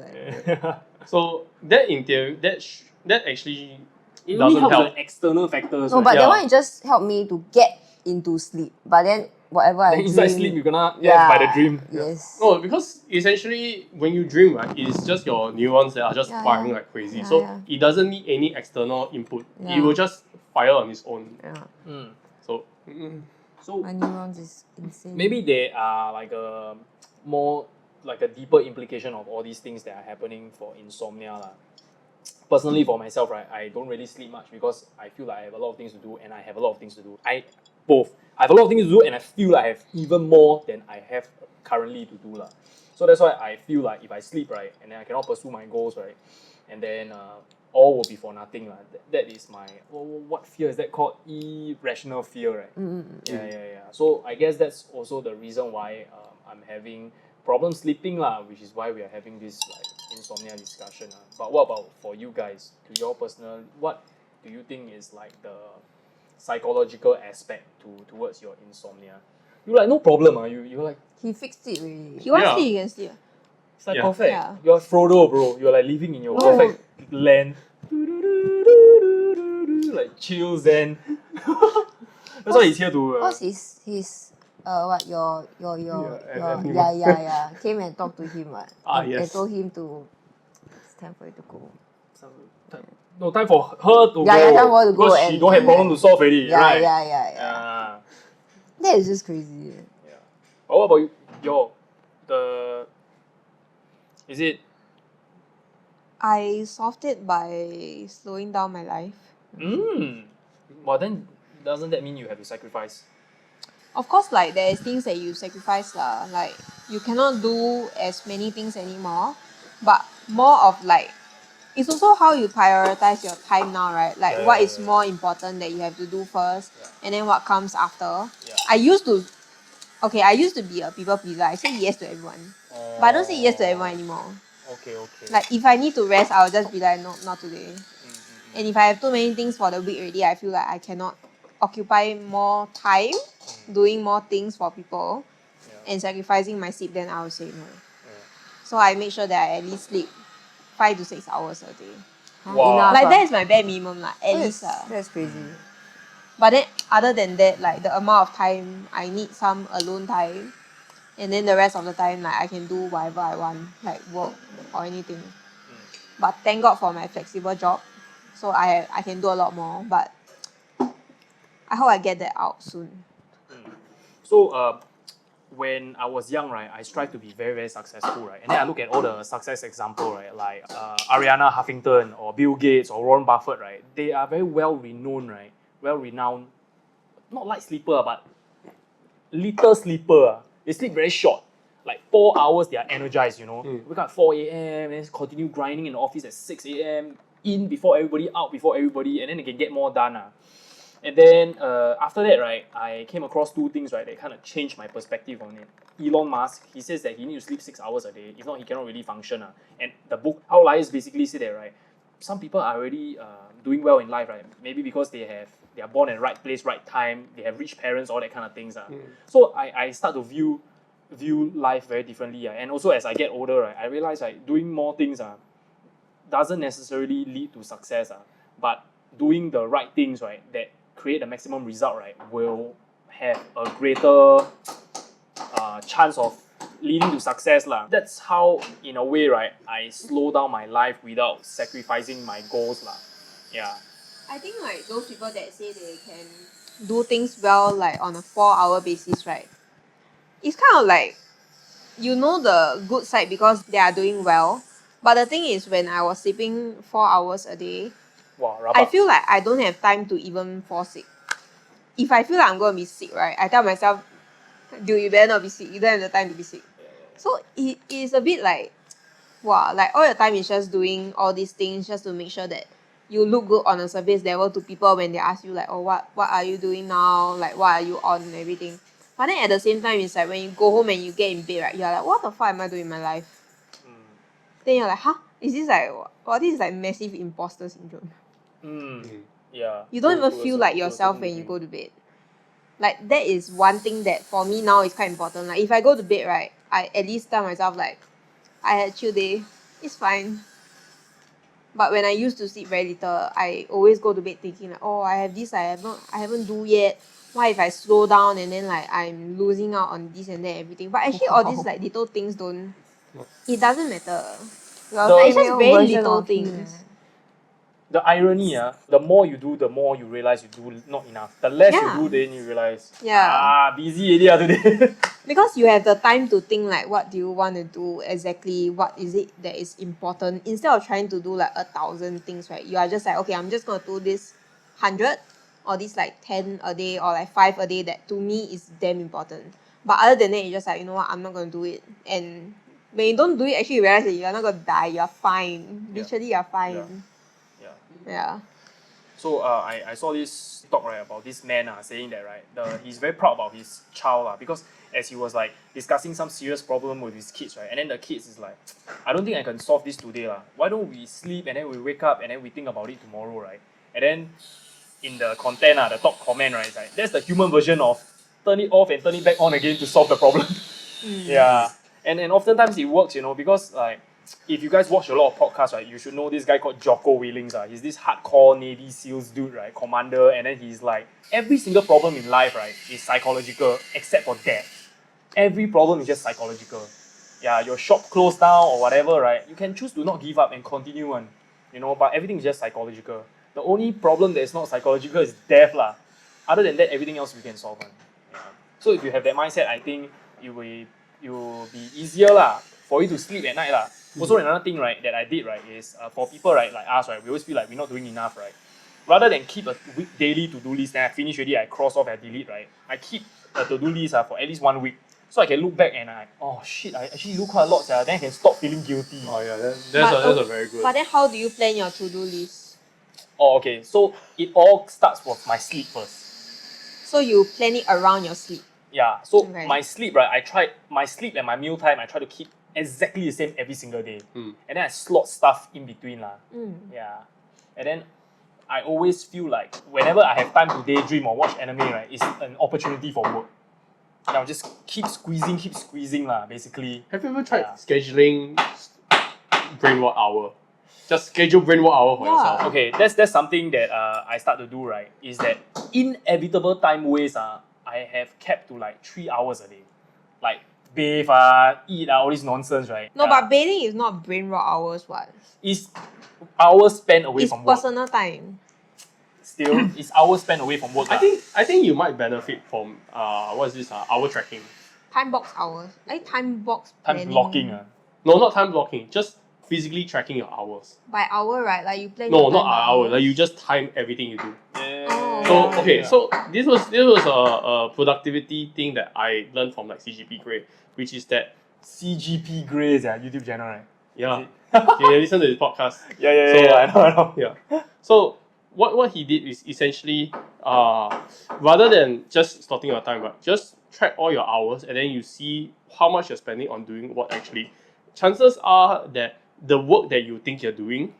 S4: like.
S1: So that in theory, that actually
S2: It
S1: doesn't
S2: only helps
S1: help.
S2: the external factors.
S4: No,
S2: right?
S4: but
S1: Yeah.
S4: that one it just helped me to get into sleep. But then whatever I
S2: then inside
S4: dream,
S2: sleep you're gonna end by the dream.
S4: Yes.
S1: No, because essentially when you dream, right, it's just your neurons that are just
S4: Yeah,
S1: firing
S4: yeah.
S1: like crazy.
S4: Yeah,
S1: so
S4: yeah.
S1: it doesn't need any external input.
S4: Yeah.
S1: It will just fire on its own.
S4: Yeah.
S2: Mm.
S1: So
S2: So
S4: My neurons is insane.
S2: maybe there are like a more like a deeper implication of all these things that are happening for insomnia lah. Personally for myself, right, I don't really sleep much because I feel like I have a lot of things to do and I have a lot of things to do. I have a lot of things to do and I feel like I have even more than I have currently to do lah. So that's why I feel like if I sleep, right, and then I cannot pursue my goals, right, and then all will be for nothing lah. That is my what fear is that called? Irrational fear, right? Yeah. So I guess that's also the reason why I'm having problems sleeping lah, which is why we are having this like insomnia discussion. But what about for you guys? To your personal, what do you think is like the psychological aspect towards your insomnia? You like no problem, you're like
S4: He fixed it really.
S3: He wants
S1: Yeah.
S3: sleep, you can sleep.
S2: it's like
S1: Yeah.
S2: perfect.
S3: Yeah.
S2: You're Frodo, bro. You're like living in your
S4: No.
S2: perfect land. Like chill zen. That's why he's here to.
S4: Because he's what your
S1: animal.
S4: came and talked to him what. And
S1: Yes.
S4: told him to it's time for you to go.
S2: No time for her to
S4: Yeah,
S2: go.
S4: time for her to go
S2: because she
S4: and-
S2: don't have problem to solve already,
S4: Yeah,
S2: right?
S4: yeah. That is just crazy.
S2: But what about you? Is it?
S3: I solved it by slowing down my life.
S2: Well then, doesn't that mean you have to sacrifice?
S3: Of course, like there is things that you sacrifice lah. Like you cannot do as many things anymore, but more of like it's also how you prioritize your time now, right? Like what is more important that you have to do first, and then what comes after.
S2: Yeah.
S3: I used to be a people pleaser. I say yes to everyone, but I don't say yes to everyone anymore.
S2: Okay.
S3: Like if I need to rest, I'll just be like, no, not today. And if I have too many things for the week already, I feel like I cannot occupy more time doing more things for people and sacrificing my sleep, then I will say no. So I make sure that I at least sleep 5 to 6 hours a day.
S2: Wow.
S4: Enough,
S3: Like
S4: ah.
S3: that is my bare minimum lah, at least.
S4: That's crazy.
S3: But then other than that, like the amount of time, I need some alone time. And then the rest of the time, like I can do whatever I want, like work or anything. But thank God for my flexible job. So I can do a lot more. But I hope I get that out soon.
S2: So when I was young, right, I strive to be very, very successful, right? And then I look at all the success example, right, like Ariana Huffington or Bill Gates or Warren Buffett, right? They are very well renowned, right? Well renowned, not light sleeper, but little sleeper. They sleep very short. like 4 hours they are energized, you know.
S1: Mm.
S2: Wake up at 4 a.m. and then continue grinding in the office at 6 a.m. In before everybody, out before everybody, and then they can get more done. And then after that, right, I came across two things, right, that kind of changed my perspective on it. Elon Musk, he says that he needs to sleep 6 hours a day. If not, he cannot really function. And the book Outliers basically say that, right, some people are already doing well in life, right? Maybe because they are born in the right place, right time, they have rich parents, all that kind of things. So I start to view life very differently. And also as I get older, right, I realize like doing more things doesn't necessarily lead to success. But doing the right things, right, that create the maximum result, right, will have a greater chance of leading to success. That's how, in a way, right, I slow down my life without sacrificing my goals. Yeah.
S3: I think like those people that say they can do things well like on a 4-hour basis, right? It's kind of like you know the good side because they are doing well. But the thing is when I was sleeping 4 hours a day,
S2: Wow,
S3: I
S2: rabak.
S3: feel like I don't have time to even fall sick. If I feel like I'm gonna be sick, right, I tell myself, dude, you better not be sick. You don't have the time to be sick. So it is a bit like, wow, like all your time is just doing all these things just to make sure that you look good on a surface level to people when they ask you like, oh, what are you doing now? Like, what are you on and everything. But then at the same time, it's like when you go home and you get in bed, right, you're like, what the fuck am I doing in my life? Then you're like, huh? Is this like, well, this is like massive imposter syndrome.
S2: Yeah.
S3: You don't
S2: To
S3: even
S2: a
S3: feel
S2: cer-
S3: like
S2: to a
S3: yourself
S2: certain
S3: when you
S2: degree.
S3: go to bed. Like that is one thing that for me now is quite important. Like if I go to bed, right, I at least tell myself like, I had a chill day, it's fine. But when I used to sleep very little, I always go to bed thinking like, oh, I have this, I haven't do yet. What if I slow down and then like I'm losing out on this and that everything? But actually all these like little things it doesn't matter.
S4: Your
S2: The-
S3: Like, it's just
S4: female
S3: very
S4: version
S3: little
S4: of him,
S3: things.
S2: The irony, the more you do, the more you realize you do not enough. The less you
S3: Yeah.
S2: do, then you realize,
S3: Yeah.
S2: busy already today.
S3: Because you have the time to think like what do you want to do exactly, what is it that is important, instead of trying to do like 1,000 things, right? You are just like, okay, I'm just gonna do this 100 or this like 10 a day or like 5 a day that to me is damn important. But other than that, you're just like, you know what, I'm not gonna do it. And when you don't do it, actually you realize that you're not gonna die, you're fine.
S2: Yeah.
S3: Literally you're fine.
S2: Yeah.
S3: Yeah.
S2: So I saw this talk, right, about this man saying that, right, he's very proud about his child because as he was like discussing some serious problem with his kids, right, and then the kids is like, I don't think I can solve this today. Why don't we sleep and then we wake up and then we think about it tomorrow, right? And then in the content, the top comment, right, is like, that's the human version of turn it off and turn it back on again to solve the problem. Yeah. And oftentimes it works, because like if you guys watch a lot of podcasts, right, you should know this guy called Jocko Willings. He's this hardcore Navy SEALs dude, right, commander, and then he's like, every single problem in life, right, is psychological except for death. Every problem is just psychological. Yeah, your shop closed down or whatever, right, you can choose to not give up and continue on, but everything is just psychological. The only problem that is not psychological is death. Other than that, everything else we can solve. Yeah. So if you have that mindset, I think it will be easier for you to sleep at night. Also, another thing, right, that I did, right, is for people, right, like us, right, we always feel like we're not doing enough, right. Rather than keep a daily to-do list, then I finish already, I cross off and delete, right. I keep a to-do list for at least 1 week. So I can look back and oh shit, I actually do quite a lot, then I can stop feeling guilty.
S1: Oh yeah, that's
S3: But,
S1: a very good.
S3: But then how do you plan your to-do list?
S2: Oh, okay. So it all starts with my sleep first.
S3: So you plan it around your sleep.
S2: Yeah. So
S3: Okay.
S2: my sleep, right? I tried my sleep and my meal time. I try to keep exactly the same every single day. And then I slot stuff in between Yeah. And then I always feel like whenever I have time to daydream or watch anime, right, it's an opportunity for work. And I'll just keep squeezing, basically.
S1: Have you ever tried scheduling brain work hour? Just schedule brain work hour for yourself.
S2: Okay, that's something that I start to do, right, is that inevitable time waste I have kept to like 3 hours a day. Like bathe, eat, all this nonsense, right?
S3: No, but bathing is not brain rot hours, what?
S2: It's hours spent away
S3: It's
S2: from work.
S3: personal time.
S2: Still, it's hours spent away from work.
S1: I think you might benefit from what is this hour tracking.
S3: Time box hours. Time box
S2: Time
S3: planning.
S2: blocking.
S1: No, not time blocking. Just physically tracking your hours.
S3: By hour, right? Like you plan
S1: No,
S3: your
S1: not
S3: time by
S1: hour.
S3: hours.
S1: Like you just time everything you do.
S3: Oh.
S1: So
S3: Yeah.
S1: okay, so this was a productivity thing that I learned from like CGP grade, which is that
S2: CGP Grey's YouTube channel, right?
S1: Yeah. You listen to his podcast.
S2: Yeah, yeah,
S1: So,
S2: yeah, I know.
S1: Yeah. So what he did is essentially rather than just slotting your time, but just track all your hours and then you see how much you're spending on doing what actually. Chances are that the work that you think you're doing,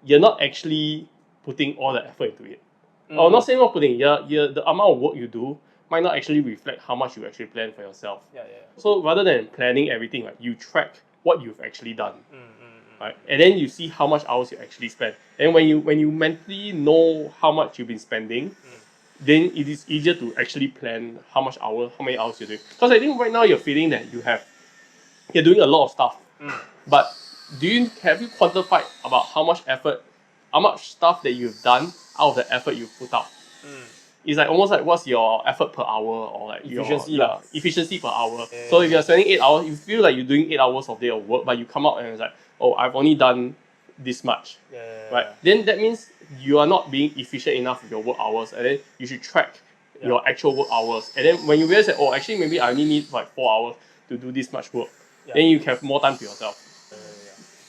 S1: you're not actually putting all the effort into it. Or not saying not putting, the amount of work you do might not actually reflect how much you actually plan for yourself.
S2: Yeah.
S1: So rather than planning everything, right, you track what you've actually done. Right? And then you see how much hours you actually spend. And when you mentally know how much you've been spending, then it is easier to actually plan how many hours you're doing. Because I think right now you're feeling that you're doing a lot of stuff. But have you quantified about how much stuff that you've done out of the effort you've put out? It's like almost like what's your effort per hour or like
S2: Efficiency
S1: your efficiency per hour.
S2: Yeah.
S1: So if you're spending 8 hours, you feel like you're doing 8 hours of day of work, but you come out and it's like, oh, I've only done this much. Right? Then that means you are not being efficient enough with your work hours, and then you should track your actual work hours. And then when you realize that, oh, actually maybe I only need like 4 hours to do this much work, then you have more time to yourself.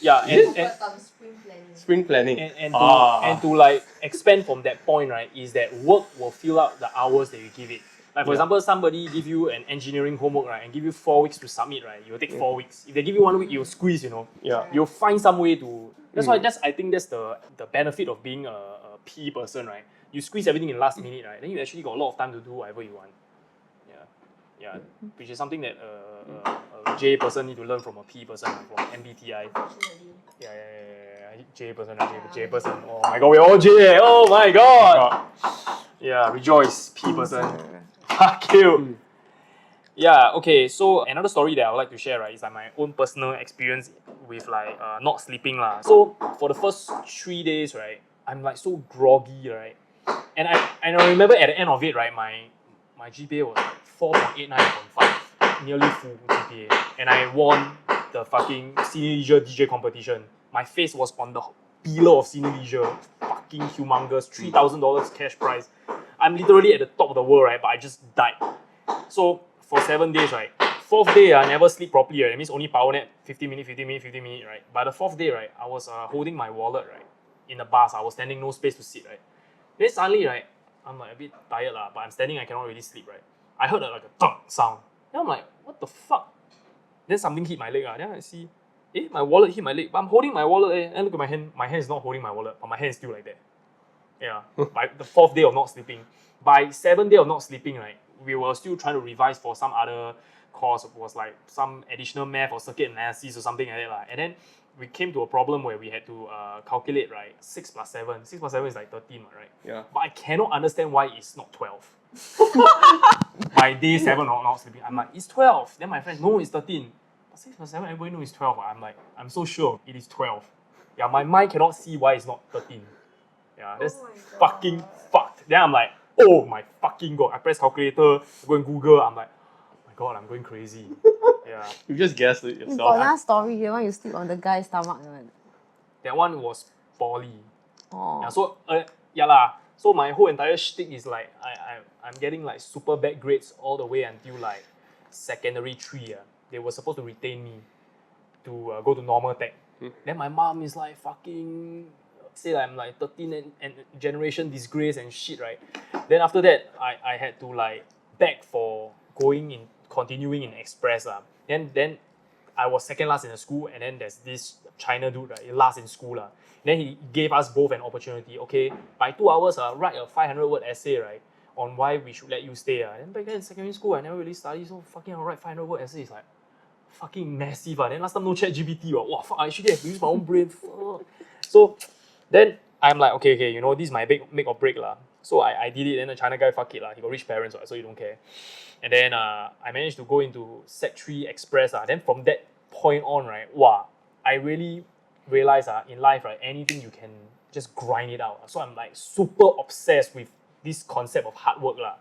S2: Yeah, and
S4: spring planning.
S1: Spring planning.
S2: and to like expand from that point, right, is that work will fill up the hours that you give it. Like for example, somebody give you an engineering homework, right, and give you 4 weeks to submit, right, you'll take 4 weeks. If they give you 1 week, you'll squeeze, you'll find some way to. That's why I think that's the benefit of being a P person, right. You squeeze everything in last minute, right, then you actually got a lot of time to do whatever you want. Yeah, which is something that a J person need to learn from a P person, from MBTI. Yeah. J person. Oh my god, we're all J. Oh my god. Yeah, rejoice, P person. Fuck you. Yeah, okay, so another story that I would like to share, right, is like my own personal experience with like not sleeping lah. So for the first 3 days, right, I'm like so groggy, right, and I remember at the end of it, right, my GPA was like 4.89.5, nearly full GPA, and I won the fucking senior leisure DJ competition. My face was on the pillar of senior leisure, fucking humongous, $3,000 cash prize. I'm literally at the top of the world, right, but I just died. So for 7 days, right, 4th day I never sleep properly, right, that means only power nap 50 minutes, right. By the 4th day, right, I was holding my wallet, right, in the bus. I was standing, no space to sit, right. Then suddenly, right, I'm like a bit tired lah, but I'm standing, I cannot really sleep, right. I heard like a thunk sound. Then I'm like, what the fuck? Then something hit my leg, then I see, my wallet hit my leg, but I'm holding my wallet, and look at my hand is not holding my wallet, but my hand is still like that. Yeah, by the 4th day of not sleeping. By 7th day of not sleeping, right, we were still trying to revise for some other course. It was like some additional math or circuit analysis or something like that lah. And then we came to a problem where we had to calculate, right, 6 plus 7. 6 plus 7 is like 13, right?
S1: Yeah.
S2: But I cannot understand why it's not 12. By day 7 of not sleeping, I'm like, it's 12. Then my friend, no, it's 13. But 6 plus 7, everybody knows it's 12. I'm like, I'm so sure it is 12. Yeah, my mind cannot see why it's not 13. Yeah, that's fucking fucked. Then I'm like, oh my fucking god. I press calculator, go and Google. I'm like, oh my god, I'm going crazy. Yeah.
S1: You just guessed it yourself.
S4: Got another story here when you sleep on the guy's stomach.
S2: That one was poly.
S4: Oh.
S2: Yeah, so yeah lah. So my whole entire shtick is like I'm getting like super bad grades all the way until like secondary 3. They were supposed to retain me to go to normal tech. Then my mom is like fucking say I'm like 13 and generation disgrace and shit, right? Then after that, I had to like beg for continuing in express lah. Then I was second last in the school, and then there's this China dude, right, last in school lah. Then he gave us both an opportunity. Okay, by 2 hours, write a 500-word essay, right, on why we should let you stay. Then back then in secondary school, I never really studied, so fucking I'll write 500-word essay is like fucking massive. Then last time no ChatGPT, wow, fuck, I actually have to use my own brain. Fuck. So then I'm like, okay, this is my make or break lah. So I did it, then the China guy, fuck it lah. He got rich parents, right, so he don't care. And then I managed to go into Sec 3 Express. Then from that point on, right, wow, I really realized in life, right, anything you can just grind it out. So I'm like super obsessed with this concept of hard work lah.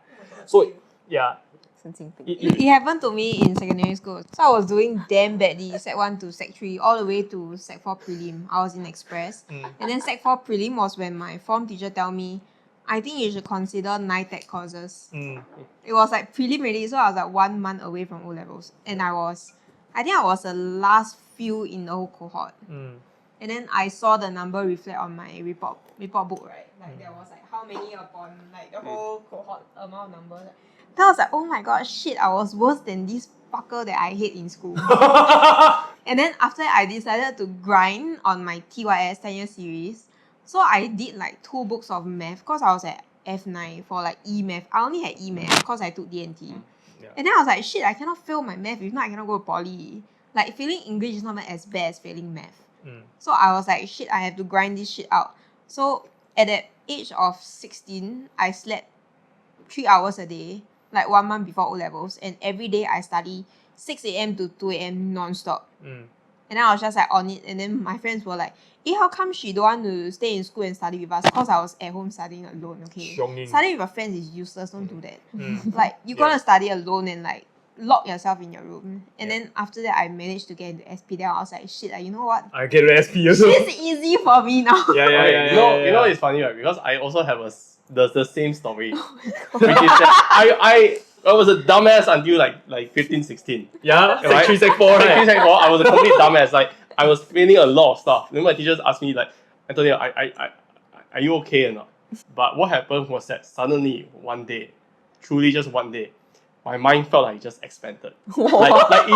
S2: So yeah.
S3: It happened to me in secondary school. So I was doing damn badly, Sec 1 to Sec 3, all the way to Sec 4 prelim. I was in Express. And then Sec 4 prelim was when my form teacher tell me, I think you should consider NITEC courses. It was like prelim already, so I was like 1 month away from O-levels. And I was I think I was the last few in the whole cohort.
S2: Mm.
S3: And then I saw the number reflect on my report book, right? Like there was like how many upon like the whole cohort amount of numbers. Then I was like, oh my god, shit, I was worse than this fucker that I hate in school. And then after I decided to grind on my TYS 10-year series. So I did like 2 books of math because I was at F9 for like E-math. I only had E-math because I took DNT.
S2: Yeah.
S3: And then I was like, shit, I cannot fail my math. If not, I cannot go to poly. Like failing English is not as bad as failing math. So I was like, shit, I have to grind this shit out. So at the age of 16, I slept 3 hours a day, like 1 month before O-levels. And every day I study 6 a.m. to 2 a.m. non-stop. And then I was just like on it. And then my friends were like, how come she don't want to stay in school and study with us? Because I was at home studying alone, okay? Studying with your friends is useless, don't do that. Like, you're gonna study alone and like, lock yourself in your room. And then after that, I managed to get into SP. Then I was like, shit, you know what?
S2: I get to SP also.
S3: It's easy for me now.
S1: You know it's funny, right? Because I also have the same story. Which is that I was a dumbass until like 15, 16.
S2: Yeah,
S1: Right?
S2: Sec 3, Sec 4, right?
S1: Sec 3, Sec 4, I was a complete dumbass. Like, I was failing a lot of stuff. Then my teachers asked me, like, Antonio, are you okay or not? But what happened was that suddenly, one day, truly just one day, my mind felt like it just expanded. like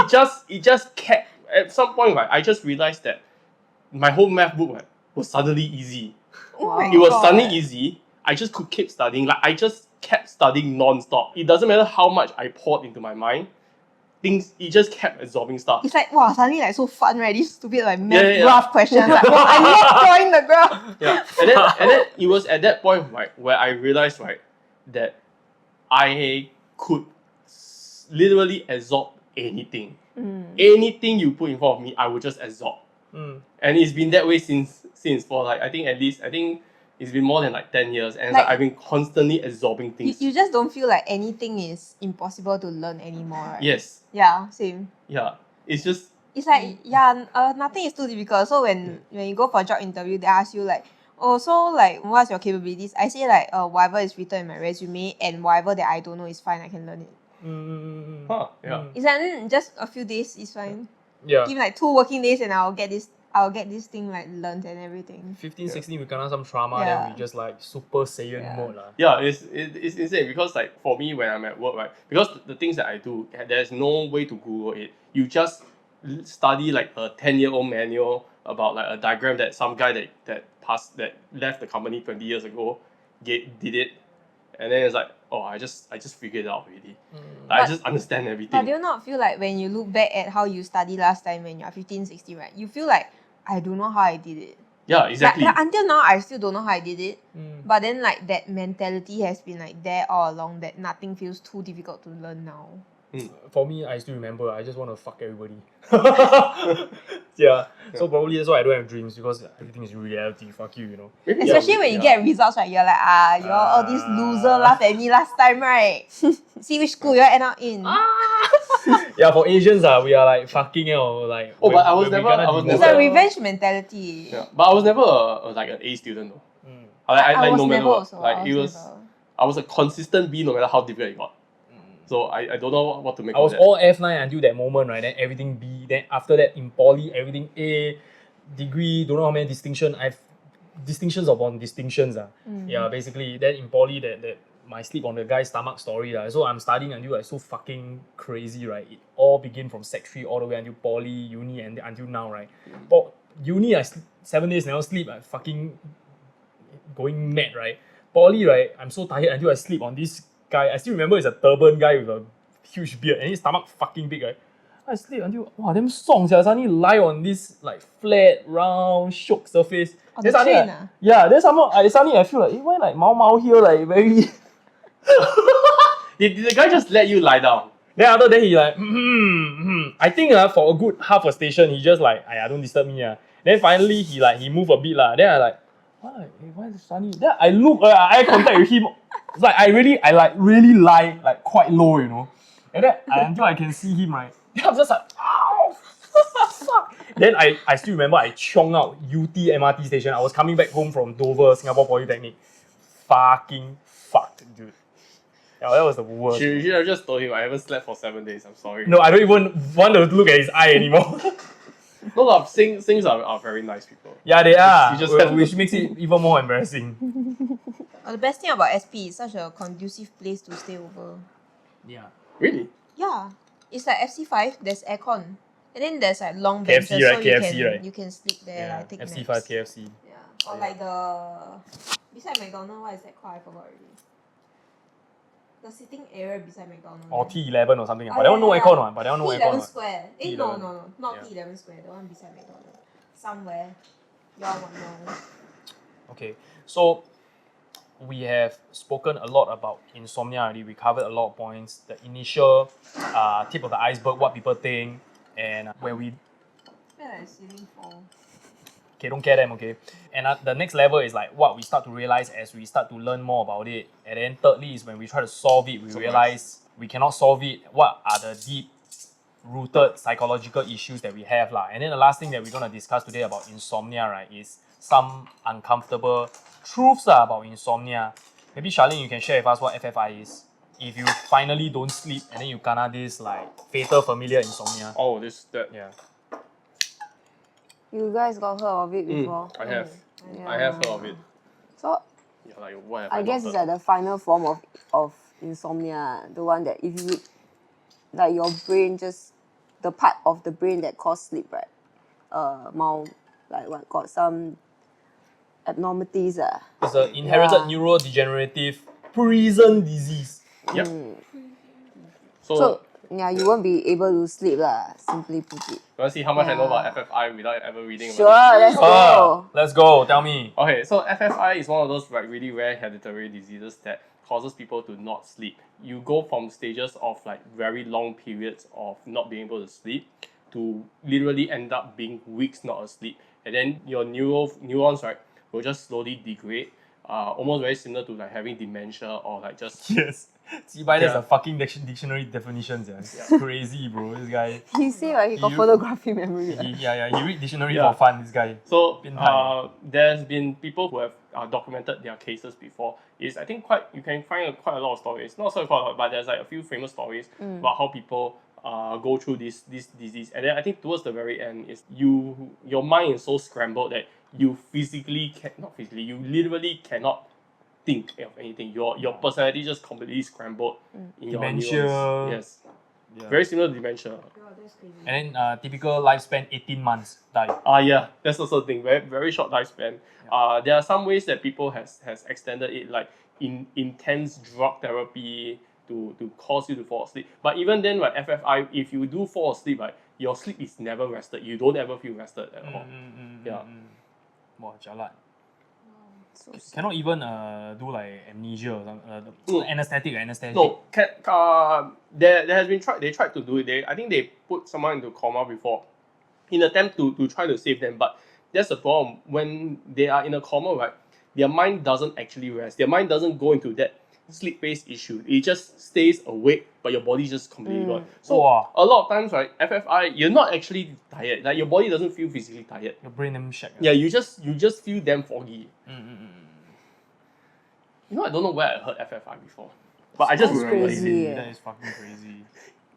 S1: it just kept, at some point, right, I just realized that my whole math book, right, was suddenly easy.
S3: Oh my
S1: It was
S3: God.
S1: suddenly easy. I just could keep studying. Like, I just kept studying non-stop. It doesn't matter how much I poured into my mind. It just kept absorbing stuff.
S3: It's like, wow, suddenly like so fun, right? These stupid like math
S1: Yeah.
S3: graph questions. Like, wow, I love drawing the graph.
S1: Yeah. And then it was at that point, right, where I realized, right, that I could literally absorb anything. Anything you put in front of me, I would just absorb. And it's been that way since for like, I think it's been more than like 10 years, and
S3: Like,
S1: I've been constantly absorbing things.
S3: You just don't feel like anything is impossible to learn anymore, right?
S1: Yes.
S3: Yeah, same.
S1: Yeah. It's just
S3: It's like, nothing is too difficult. So when you go for a job interview, they ask you like, oh, so like, what's your capabilities? I say like, whatever is written in my resume and whatever that I don't know is fine, I can learn it.
S1: yeah.
S3: It's like, just a few days is fine.
S2: Yeah.
S3: Give me like 2 working days and I'll get this thing like learned and everything.
S2: 15, 16, we kena some trauma,
S3: Yeah.
S2: then we just like super Saiyan mode.
S1: Yeah, it's insane because like for me when I'm at work, right, because the things that I do, there's no way to Google it. You just study like a 10-year-old manual about like a diagram that some guy that left the company 20 years ago did it, and then it's like, oh, I just figured it out already. Like, I just understand everything.
S3: But do you not feel like when you look back at how you studied last time when you're 15, 16, right, you feel like, I don't know how I did it.
S1: Yeah, exactly.
S3: Like, until now, I still don't know how I did it. But then like that mentality has been like there all along, that nothing feels too difficult to learn now.
S2: For me, I still remember, I just want to fuck everybody. So probably that's why I don't have dreams, because everything is reality. Fuck you, you know.
S1: Maybe
S3: Especially when you get results, right? You're like, you all these loser laughed at me last time, right? See which school you all end up in.
S2: Yeah, for Asians, we are like fucking like.
S1: Oh, but I was
S2: when we
S1: never-
S2: kena
S1: I was
S3: It's
S2: demoted.
S3: a revenge mentality.
S1: Yeah, but I was never like an A student though.
S3: I was
S1: no matter
S3: never
S1: what.
S3: also.
S1: Like I was a consistent B no matter how difficult it got. So I don't know what to make
S2: I
S1: of
S2: was
S1: that.
S2: all F9 until that moment, right? Then everything B. Then after that in poly, everything A, degree, don't know how many distinction. I've distinctions upon distinctions. Yeah, basically. Then in poly, that my sleep on the guy's stomach story. So I'm studying until like so fucking crazy, right? It all began from Sec 3 all the way until poly, uni, and until now, right? But uni, 7 days never sleep. I fucking going mad, right? Poly, right? I'm so tired until I sleep on this guy. I still remember it's a turban guy with a huge beard and his stomach fucking big, right? I sleep until damn song. I suddenly lie on this like flat, round, shook surface.
S3: On
S2: Then
S3: the
S2: suddenly
S3: train,
S2: yeah, then somehow I feel like, why like Mao here like very.
S1: Did the guy just let you lie down?
S2: Then after that he like, I think for a good half a station he just like, don't disturb me. Then finally he moved a bit Then I like, why is it sunny? Then I look eye contact with him. It's like I really lie like quite low, you know. And then until I can see him, right? Then I'm just like, ow, fuck. Then I still remember I chiong out UT MRT station. I was coming back home from Dover, Singapore Polytechnic. Fucking fucked, dude. Yeah, that was the worst.
S1: You should have just told him I haven't slept for 7 days. I'm sorry.
S2: No, I don't even want to look at his eye anymore.
S1: No, Sings are very nice people.
S2: Yeah, they are.
S1: You just have to-
S2: Which makes it even more embarrassing.
S3: The best thing about SP is such a conducive place to stay over.
S2: Yeah.
S1: Really?
S3: Yeah. It's like FC5, there's aircon. And then there's like long
S2: KFC,
S3: benches,
S2: right?
S3: so
S2: KFC, right?
S3: you can sleep there,
S2: Yeah.
S3: like take
S2: FC5
S3: naps.
S2: KFC.
S3: Yeah. Or like the beside McDonald's, what is that called? I forgot already. The sitting area beside McDonald's.
S2: Or T11 or something.
S3: Oh,
S2: But that one no
S3: yeah,
S2: aircon
S3: yeah.
S2: one. But that one no
S3: T11
S2: aircon one.
S3: Square.
S2: T11.
S3: No. Not
S2: Yeah.
S3: T11 Square. The one beside McDonald's. Somewhere. Y'all won't know.
S2: Okay, so we have spoken a lot about insomnia already. We covered a lot of points. The initial tip of the iceberg, what people think, and where we
S3: Feel like ceiling fall.
S2: okay, don't care them, okay? And the next level is like what we start to realize as we start to learn more about it. And then thirdly is when we try to solve it, we realize we cannot solve it. What are the deep rooted psychological issues that we have lah? And then the last thing that we're going to discuss today about insomnia, right, is some uncomfortable truths about insomnia. Maybe Charlene, you can share with us what FFI is. If you finally don't sleep and then you kena this like fatal familiar insomnia.
S1: Oh, that.
S2: Yeah.
S4: You guys got heard of it before?
S1: I have.
S4: Yeah.
S1: I have heard of it.
S4: So
S1: Yeah, like what have
S4: I
S1: not
S4: guess it's
S1: heard
S4: like the final form of insomnia. The one that if you like your brain just the part of the brain that cause sleep, right? Like what got some abnormalities.
S2: It's an inherited
S4: Yeah.
S2: neurodegenerative prison disease.
S1: Yep.
S2: Oh.
S4: So yeah, you won't be able to sleep simply put it.
S1: Want to see how much I know
S4: Yeah.
S1: about FFI without ever reading
S4: Sure,
S1: about it?
S4: let's
S2: Ah,
S4: go.
S2: let's go. Tell me.
S1: Okay, so FFI is one of those like really rare hereditary diseases that causes people to not sleep. You go from stages of like very long periods of not being able to sleep to literally end up being weeks not asleep. And then your neurons, right, will just slowly degrade. Almost very similar to like having dementia or like just
S2: Yes. That's
S1: Yeah.
S2: a fucking dictionary definition. Yeah. It's crazy, bro. This guy.
S4: He say like he got
S2: You-
S4: photography memory.
S2: He read dictionary
S1: Yeah.
S2: for fun. This guy.
S1: So
S2: Bedtime.
S1: there's been people who have documented their cases before. It's I think you can find quite a lot of stories. Not so quite a lot, but there's like a few famous stories about how people go through this disease. And then I think towards the very end is your mind is so scrambled that you you literally cannot think of anything. Your personality just completely scrambled in
S2: Dementia.
S1: your neurons. Yes.
S2: Yeah.
S1: Very similar to dementia.
S3: God, that's crazy.
S2: And then typical lifespan 18 months. Die.
S1: Yeah, that's also the thing. Very short lifespan. There are some ways that people has extended it, like intense drug therapy to cause you to fall asleep. But even then, right, FFI, if you do fall asleep, right, your sleep is never rested. You don't ever feel rested at all. Yeah.
S2: Wow, jialat.
S4: So
S2: Cannot even do like amnesia or some anesthetic.
S1: No, there has been they tried to do it. I think they put someone into coma before, in attempt to try to save them. But that's the problem. When they are in a coma, right, their mind doesn't actually rest. Their mind doesn't go into that sleep phase issue. It just stays awake, but your body just completely gone. So
S2: Wow.
S1: a lot of times, right, FFI, you're not actually tired. Like your body doesn't feel physically tired.
S2: Your brain them shack.
S1: Yeah, you just feel damn foggy.
S2: Mm.
S1: You know, I don't know where I heard FFI before, but I just
S4: That's
S1: remember
S4: crazy.
S1: it.
S2: That is fucking crazy.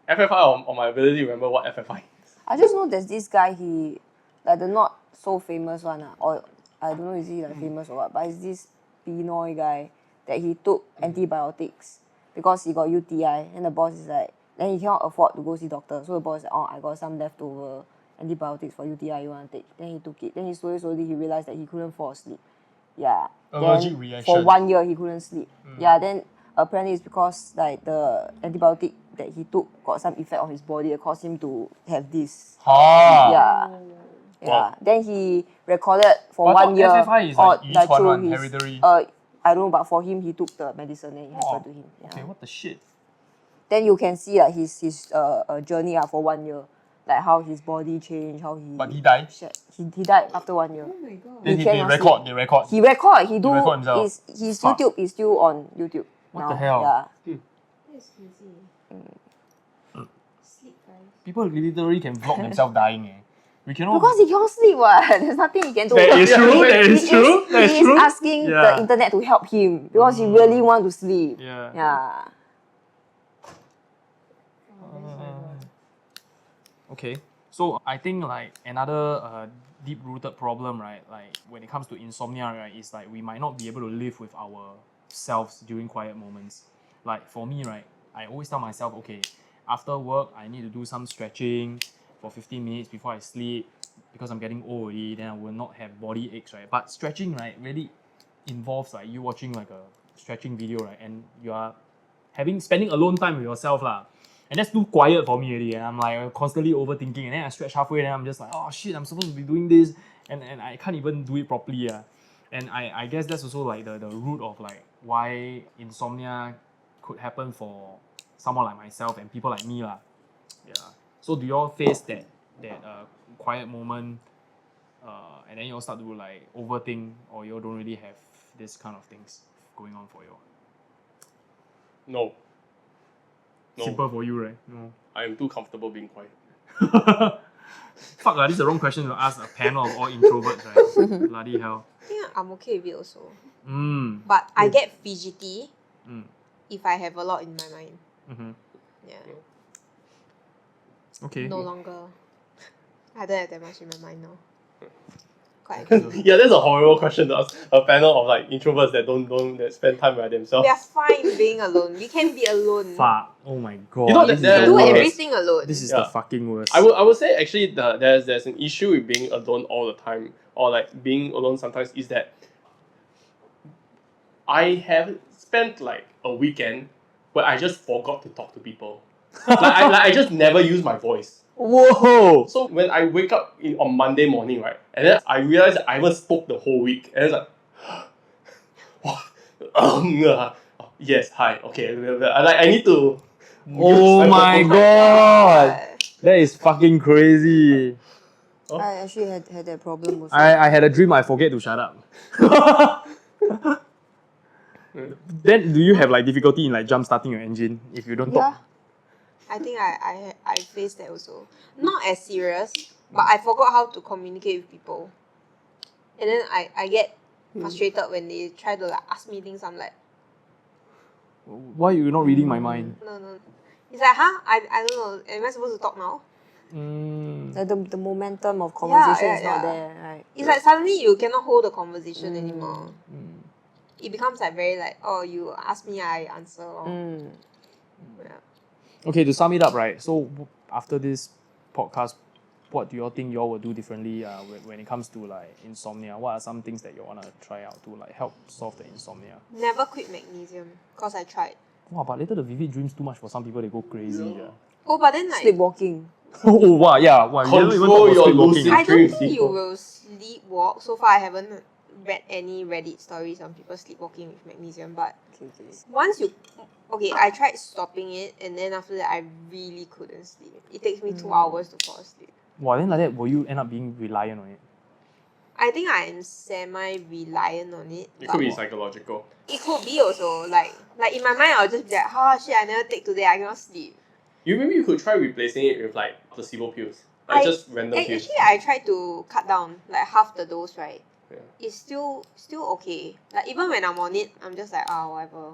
S1: FFI on my ability to remember what FFI is.
S4: I just know there's this guy, he like the not so famous one, or I don't know is he like famous or what, but it's this Pinoy guy that he took antibiotics because he got UTI, and the boss is like, then he cannot afford to go see doctor, so the boss is like, oh, I got some leftover antibiotics for UTI, you want to take? Then he took it. Then he slowly he realized that he couldn't fall asleep. Yeah.
S2: Allergic
S4: Then
S2: reaction.
S4: for 1 year he couldn't sleep. Yeah. Then apparently it's because like the antibiotic that he took got some effect on his body that caused him to have this.
S2: Ha.
S4: Yeah. Yeah.
S1: Wow.
S4: Then he recorded for
S2: But I
S4: 1
S2: thought
S4: year.
S2: FFI is like
S4: like
S2: Yichuan
S4: through
S2: one,
S4: his,
S2: hereditary.
S4: I don't know, but for him he took the medicine and it happened to him. Yeah.
S2: Okay, what the shit?
S4: Then you can see like his journey for 1 year, like how his body changed, how he.
S2: But he died.
S4: He died after 1 year.
S3: Oh my god.
S2: Then
S4: He
S2: they
S4: cannot
S2: record.
S4: sleep.
S2: They record.
S4: He record. He do.
S2: record himself.
S4: His
S2: Fuck.
S4: YouTube is still on YouTube.
S2: What
S4: now.
S2: the hell?
S4: Yeah.
S3: That's crazy. Sleep, guys.
S2: People literally can vlog themselves dying. We cannot.
S4: Because he cannot sleep. What? There's nothing he can do.
S2: That is true, that is
S4: He
S2: true, that is
S4: he
S2: true.
S4: is asking
S2: Yeah.
S4: the internet to help him because he really want to sleep.
S2: Yeah.
S4: Yeah.
S2: Okay, so I think like another deep-rooted problem, right? Like when it comes to insomnia, right, is like we might not be able to live with ourselves during quiet moments. Like for me, right, I always tell myself, okay, after work I need to do some stretching for 15 minutes before I sleep because I'm getting old already. Then I will not have body aches, right? But stretching, right, really involves like you watching like a stretching video, right, and you are spending alone time with yourself lah. And that's too quiet for me already. And I'm like constantly overthinking. And then I stretch halfway, and I'm just like, oh shit, I'm supposed to be doing this. And I can't even do it properly. And I guess that's also like the root of like why insomnia could happen for someone like myself and people like me lah. Yeah. So do you all face that quiet moment and then you all start to like overthink, or you all don't really have this kind of things going on for you all?
S1: No. No.
S2: Simple for you, right? No.
S1: I am too comfortable being quiet.
S2: Fuck lah, this is the wrong question to ask a panel of all introverts, right? Bloody hell.
S3: I think I'm okay with it also.
S2: Mm.
S3: But I get fidgety
S2: Mm.
S3: if I have a lot in my mind.
S2: Mm-hmm.
S3: Yeah.
S2: Okay.
S3: No longer. I don't have that much in my mind now. Quite okay.
S1: Yeah, that's a horrible question to ask a panel of like introverts that spend time by themselves.
S3: We are fine being alone. We can be alone.
S2: Fuck. Oh my god.
S1: You know,
S2: this is
S1: that-
S2: the
S3: Do
S2: worst.
S3: everything alone.
S2: This is
S1: Yeah.
S2: the fucking worst.
S1: I would say actually there's an issue with being alone all the time, or like being alone sometimes, is that I have spent like a weekend where I just forgot to talk to people. I just never use my voice.
S2: Whoa!
S1: So when I wake up on Monday morning, right, and then I realize that I haven't spoke the whole week, and it's like, yes, hi, okay, I need to.
S2: Oh
S1: use
S2: my
S1: voice.
S2: god! That is fucking crazy.
S1: Oh.
S4: I actually had that problem also.
S2: I had a dream I forget to shut up. Then do you have like difficulty in like jump starting your engine if you don't
S4: Yeah.
S2: talk?
S3: I think I faced that also. Not as serious, but I forgot how to communicate with people. And then I get frustrated when they try to like ask me things. I'm like,
S2: Why you not reading my mind?
S3: no. It's like, huh? I don't know. Am I supposed to talk now?
S4: Like the momentum of conversation is
S3: yeah.
S4: not there, right?
S3: It's like suddenly you cannot hold the conversation anymore. It becomes like very like, oh, you ask me, I answer. Yeah.
S2: Okay, to sum it up, right? So after this podcast, what do you all think you all will do differently when it comes to like insomnia? What are some things that you want to try out to like help solve the insomnia?
S3: Never quit magnesium because I tried.
S2: Wow, but later the vivid dreams too much for some people, they go crazy. Yeah.
S3: Oh, but then like,
S4: Sleepwalking.
S2: Oh wow, yeah. Wow, we haven't even
S1: Control
S2: talked about
S1: your
S2: sleepwalking.
S1: lucid
S3: I don't
S1: dreams,
S3: think you
S1: people.
S3: will sleepwalk. So far, I haven't read any Reddit stories on people sleepwalking with magnesium. But
S4: Okay.
S3: once you, okay, I tried stopping it, and then after that, I really couldn't sleep. It takes me 2 hours to fall asleep.
S2: Wow, then like that, will you end up being reliant on it?
S3: I think I am semi-reliant on it.
S1: It
S3: but
S1: could be psychological.
S3: It could be also like in my mind, I'll just be like, oh shit, I never take today. I cannot sleep.
S1: Maybe you could try replacing it with like placebo pills, like just random pills.
S3: Actually, I tried to cut down like half the dose, right?
S1: Yeah.
S3: It's still okay. Like even when I'm on it, I'm just like, whatever.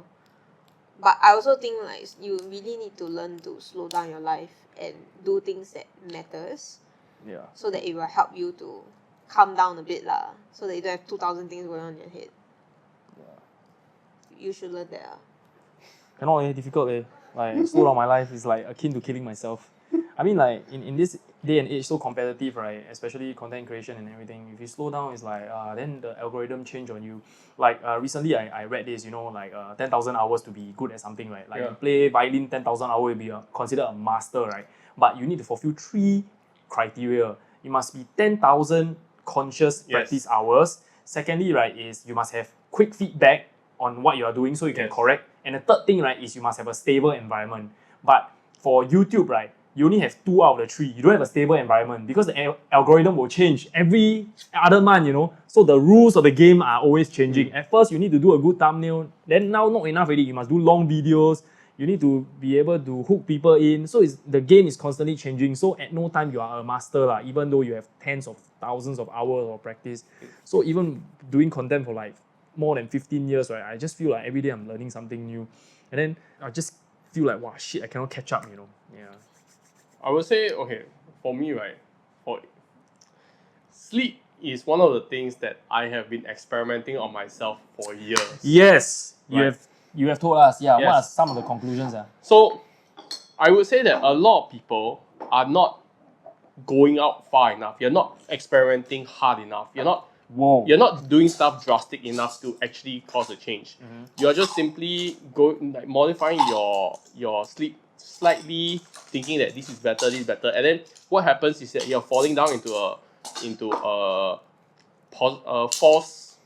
S3: But I also think like you really need to learn to slow down your life and do things that matters,
S2: Yeah.
S3: so that it will help you to calm down a bit lah. So that you don't have 2,000 things going on in your head. You should learn that.
S2: Cannot difficult Like slow down my life is like akin to killing myself. I mean like in this day and age so competitive, right? Especially content creation and everything. If you slow down, it's like then the algorithm change on you. Like recently I read this, 10,000 hours to be good at something, right? Like you play violin 10,000 hours, you'll be considered a master, right? But you need to fulfill 3 criteria. You must be 10,000 conscious practice hours. Secondly, right, is you must have quick feedback on what you are doing so you can correct. And the third thing, right, is you must have a stable environment. But for YouTube, right, you only have 2 out of the 3. You don't have a stable environment because the algorithm will change every other month, So the rules of the game are always changing. At first, you need to do a good thumbnail. Then now, not enough already. You must do long videos. You need to be able to hook people in. So the game is constantly changing. So at no time you are a master, even though you have tens of thousands of hours of practice. So even doing content for like more than 15 years, right, I just feel like every day I'm learning something new. And then I just feel like, wow, shit, I cannot catch up, you know. Yeah.
S1: I would say, okay, for me, right, for sleep is one of the things that I have been experimenting on myself for years.
S2: Yes,
S1: Right.
S2: you have told us. Yeah, what
S1: Yes.
S2: are some of the conclusions?
S1: So I would say that a lot of people are not going out far enough. You're not experimenting hard enough. You're not doing stuff drastic enough to actually cause a change. You're just simply modifying your sleep slightly, thinking that this is better, and then what happens is that you're falling down into a false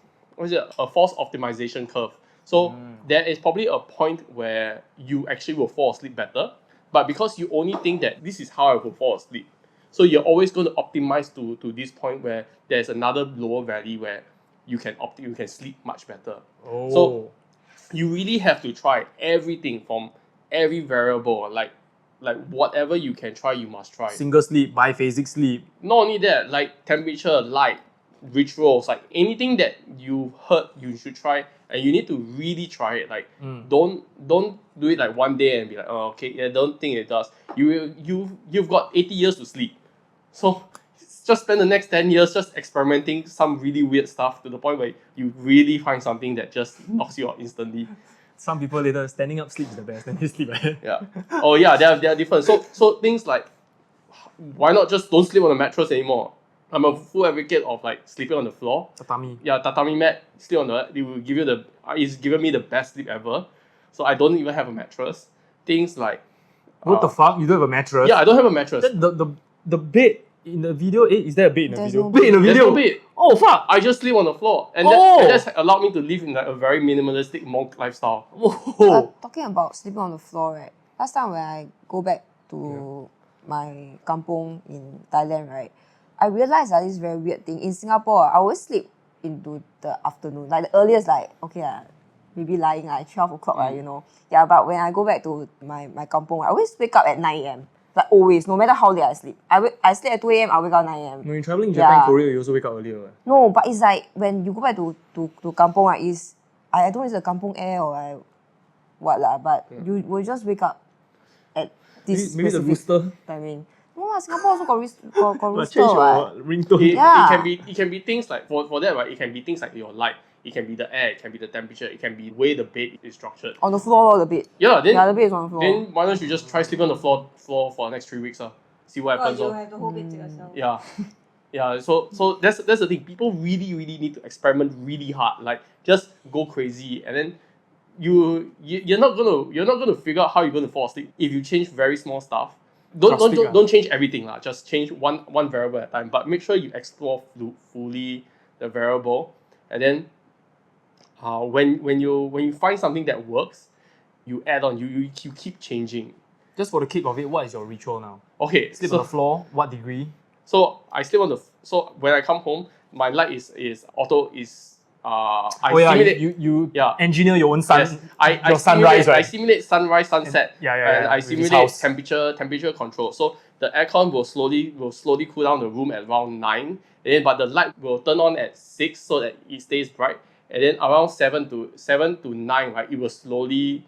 S1: optimization curve. So there is probably a point where you actually will fall asleep better, but because you only think that this is how I will fall asleep, so you're always going to optimize to this point where there's another lower value where you can sleep much better.
S2: Oh.
S1: So you really have to try everything from every variable, like whatever you can try, you must try.
S2: Single sleep, biphasic sleep.
S1: Not only that, like temperature, light, rituals, like anything that you heard you should try, and you need to really try it. Like don't do it like one day and be like, oh okay, yeah, don't think it does. You've got 80 years to sleep. So just spend the next 10 years just experimenting some really weird stuff to the point where you really find something that just knocks you out instantly.
S2: Some people later standing up sleep is the best, then they sleep.
S1: Yeah. Oh yeah, they are different. So things like, why not just don't sleep on the mattress anymore? I'm a full advocate of like sleeping on the floor.
S2: Tatami.
S1: Yeah, tatami mat, sleep on the. It will give you it's given me the best sleep ever. So I don't even have a mattress. Things like.
S2: What the fuck? You don't have a mattress?
S1: Yeah, I don't have a mattress.
S2: Then the bed in the video, is there a bed in the
S4: There's
S2: video?
S4: no
S2: Bed in the
S1: There's
S2: video?
S1: no bed.
S2: Oh fuck!
S1: I just sleep on the floor, and
S2: Oh!
S1: that's allowed me to live in like a very minimalistic monk lifestyle.
S2: Whoa!
S4: Talking about sleeping on the floor, right? Last time when I go back to my kampong in Thailand, right? I realized that this very weird thing. In Singapore, I always sleep into the afternoon. Like the earliest, like, okay, maybe lying like 12 o'clock, right, you know. Yeah, but when I go back to my kampong, I always wake up at 9 a.m. Like always, no matter how late I sleep. I sleep at 2 a.m., I wake up at 9 a.m.
S2: When you're traveling Japan,
S4: Yeah.
S2: Korea, you also wake up earlier. Right?
S4: No, but it's like when you go back to kampong, right, I don't know if it's a kampong air or what lah, but you will just wake up at this
S2: Maybe the
S4: specific
S2: rooster.
S4: timing. No lah, Singapore also got
S2: But
S4: rooster.
S2: change
S4: What?
S2: your ringtone.
S4: Yeah.
S1: It can be things like for that, right? It can be things like your light. It can be the air. It can be the temperature. It can be the way the bed is structured.
S4: On the floor, the bed.
S1: Yeah, then
S4: Yeah, the bed is on the floor.
S1: then why don't you just try sleeping on the floor for the next 3 weeks? See what happens.
S3: have the whole bed to yourself.
S1: Yeah. Yeah, so that's the thing. People really need to experiment really hard. Like just go crazy, and then you're not gonna figure out how you're gonna fall asleep if you change very small stuff. Don't change everything lah. Just change one variable at a time. But make sure you explore fully the variable, and then when you find something that works, you add on. You keep changing.
S2: Just for the kick of it, what is your ritual now?
S1: Okay,
S2: Sleep on the floor, what degree?
S1: So I sleep on the. So when I come home, my light is auto is. I simulate.
S2: You
S1: Yeah.
S2: engineer your own sun.
S1: Yes, I
S2: your sunrise,
S1: simulate, I
S2: right?
S1: simulate sunrise, sunset.
S2: Yeah,
S1: And I
S2: with his
S1: simulate
S2: house.
S1: temperature control. So the aircon will slowly cool down the room at around 9. And then, but the light will turn on at 6 so that it stays bright. And then around 7 to 9, right, it will slowly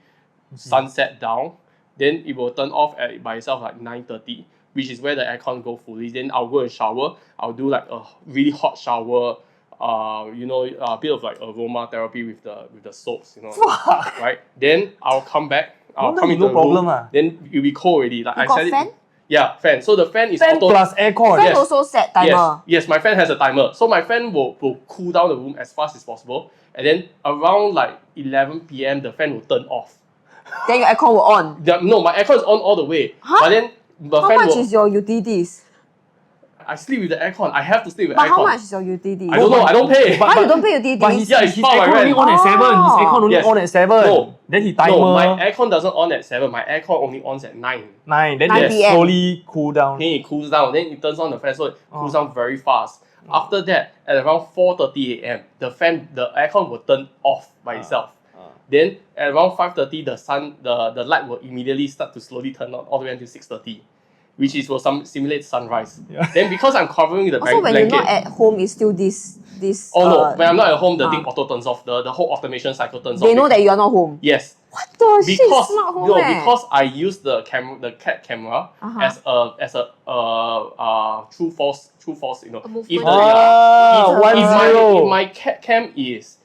S1: sunset down. Then it will turn off by itself like 9:30, which is where the aircon go fully. Then I'll go and shower. I'll do like a really hot shower. A bit of like aromatherapy with the soaps, right? Then I'll come back. I'll come into the room. Then it'll be cold already. Like
S4: You
S1: I
S4: got
S1: said
S4: fan?
S1: it. Yeah, fan. So the fan is
S2: Fan
S1: auto.
S2: plus aircon.
S4: Fan
S1: Yes.
S4: also set timer.
S1: Yes, my fan has a timer. So my fan will cool down the room as fast as possible. And then around like 11 p.m. the fan will turn off.
S4: Then your aircon will on.
S1: No, my aircon is on all the way.
S4: Huh?
S1: But then the
S4: How
S1: fan
S4: much
S1: will.
S4: is your utilities?
S1: I sleep with the aircon. I have to sleep with
S4: But
S1: aircon.
S4: how much is your utilities?
S1: I don't know. I don't pay.
S4: Why you don't pay utilities?
S2: But his
S1: Yeah, it's part of my
S2: aircon only
S1: rent.
S2: on at 7. His aircon only
S1: Yes.
S2: on at 7.
S1: No.
S2: Then he timer.
S1: No, my aircon doesn't on at 7. My aircon only ons at 9.
S2: 9. Then
S4: 9
S2: it
S4: PM.
S2: slowly cool down.
S1: Then it cools down. Then it turns on the fan, so it cools down very fast. After that, at around 4:30 a.m., the aircon will turn off by itself. Then at around 5:30, the light will immediately start to slowly turn on all the way until 6:30, which will simulate sunrise.
S2: Yeah.
S1: Then because I'm covering the
S4: Also, when you're
S1: blanket.
S4: not at home, it's still this.
S1: Oh no! When I'm not at home, the thing auto turns off. The whole automation cycle turns off.
S4: They know that you are not home.
S1: Yes,
S4: What the shit?
S1: Because
S4: Smart home,
S1: no,
S4: eh?
S1: because I use the cat camera as a true false, you know.
S3: A movement
S1: If
S3: camera.
S1: if my cat cam is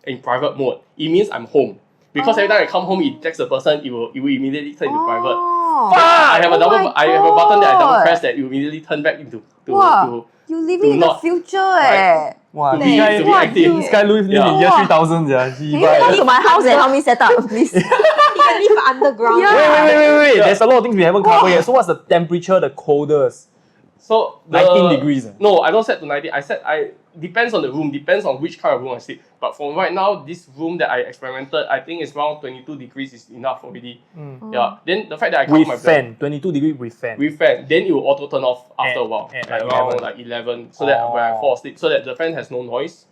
S1: in private mode, it means I'm home. Because every time I come home, it detects the person, it will immediately turn into private. I have a button that I double press that it will immediately turn back into
S4: Wow, you living in the
S1: not-
S4: future,
S1: right.
S2: Wow,
S1: To
S2: this
S1: be-
S2: guy,
S1: to be active.
S2: this guy live
S1: Yeah.
S2: in year 3000, yeah.
S4: Can you come to my house and help me set up, please?
S3: He can live underground.
S4: Yeah.
S2: Wait. There's a lot of things we haven't covered yet. So what's the temperature, the coldest?
S1: So
S2: 19 degrees.
S1: No, I don't set to 90. I depends on the room, depends on which kind of room I sleep. But for right now, this room that I experimented, I think it's around 22 degrees is enough already. Yeah. Then the fact that I cover
S2: With
S1: my
S2: fan,
S1: bed
S2: 22 degrees with fan.
S1: with fan, then it will auto turn off after a while,
S2: at
S1: like
S2: like
S1: around
S2: 11.
S1: like 11, so that when I fall asleep, so that the fan has no noise.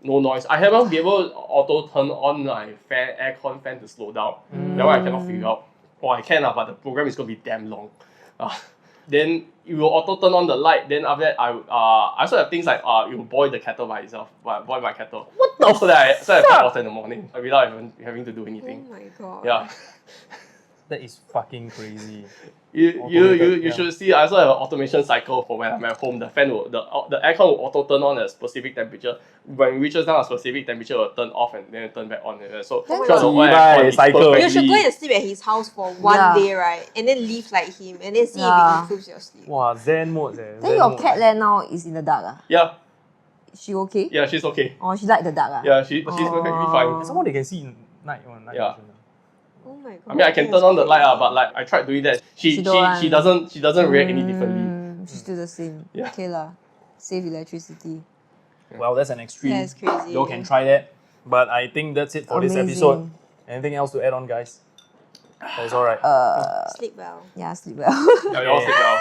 S1: No noise. I haven't been able to auto turn on like aircon fan to slow down. That one I cannot figure out. Or I can, but the program is gonna be damn long. Then it will auto turn on the light. Then after that, I also have things like it will boil the kettle by itself. Boil my kettle. What the? So that I put water in the morning without even having to do
S3: Oh
S1: anything.
S3: my god.
S1: Yeah.
S2: That is fucking crazy.
S1: You
S2: Automated,
S1: should see. I also have an automation cycle for when I'm at home. The fan will the aircon will auto turn on at a specific temperature. When it reaches down a specific temperature, it will turn off and then turn back on. So
S3: Oh my
S1: throughout the whole
S2: God.
S1: aircon is
S2: Cycle.
S3: You should go
S1: perfectly-
S3: and sleep at his house for one
S4: Yeah.
S3: day, right? And then leave like him, and then see if
S4: Yeah.
S3: it improves your sleep.
S2: Wow, Zen mode.
S4: Then your cat there now is in the dark. Ah?
S1: Yeah,
S4: She okay?
S1: yeah, she's okay.
S4: Oh, she like the dark. Ah?
S1: Yeah, she's perfectly fine.
S2: Somehow they can see in night one. Night
S1: Yeah.
S2: vision.
S3: Oh my god.
S1: I mean, I can turn on the light, but like I tried doing that. She
S4: don't
S1: doesn't react any differently.
S4: She's still the same.
S1: Yeah.
S4: Okay lah. Save electricity.
S2: Well, that's an extreme.
S3: That's crazy.
S2: You all can try that. But I think that's it for this episode.
S4: Amazing.
S2: Anything else to add on, guys? That's alright.
S3: Sleep well.
S4: Yeah, sleep well.
S1: Yeah, you all sleep well.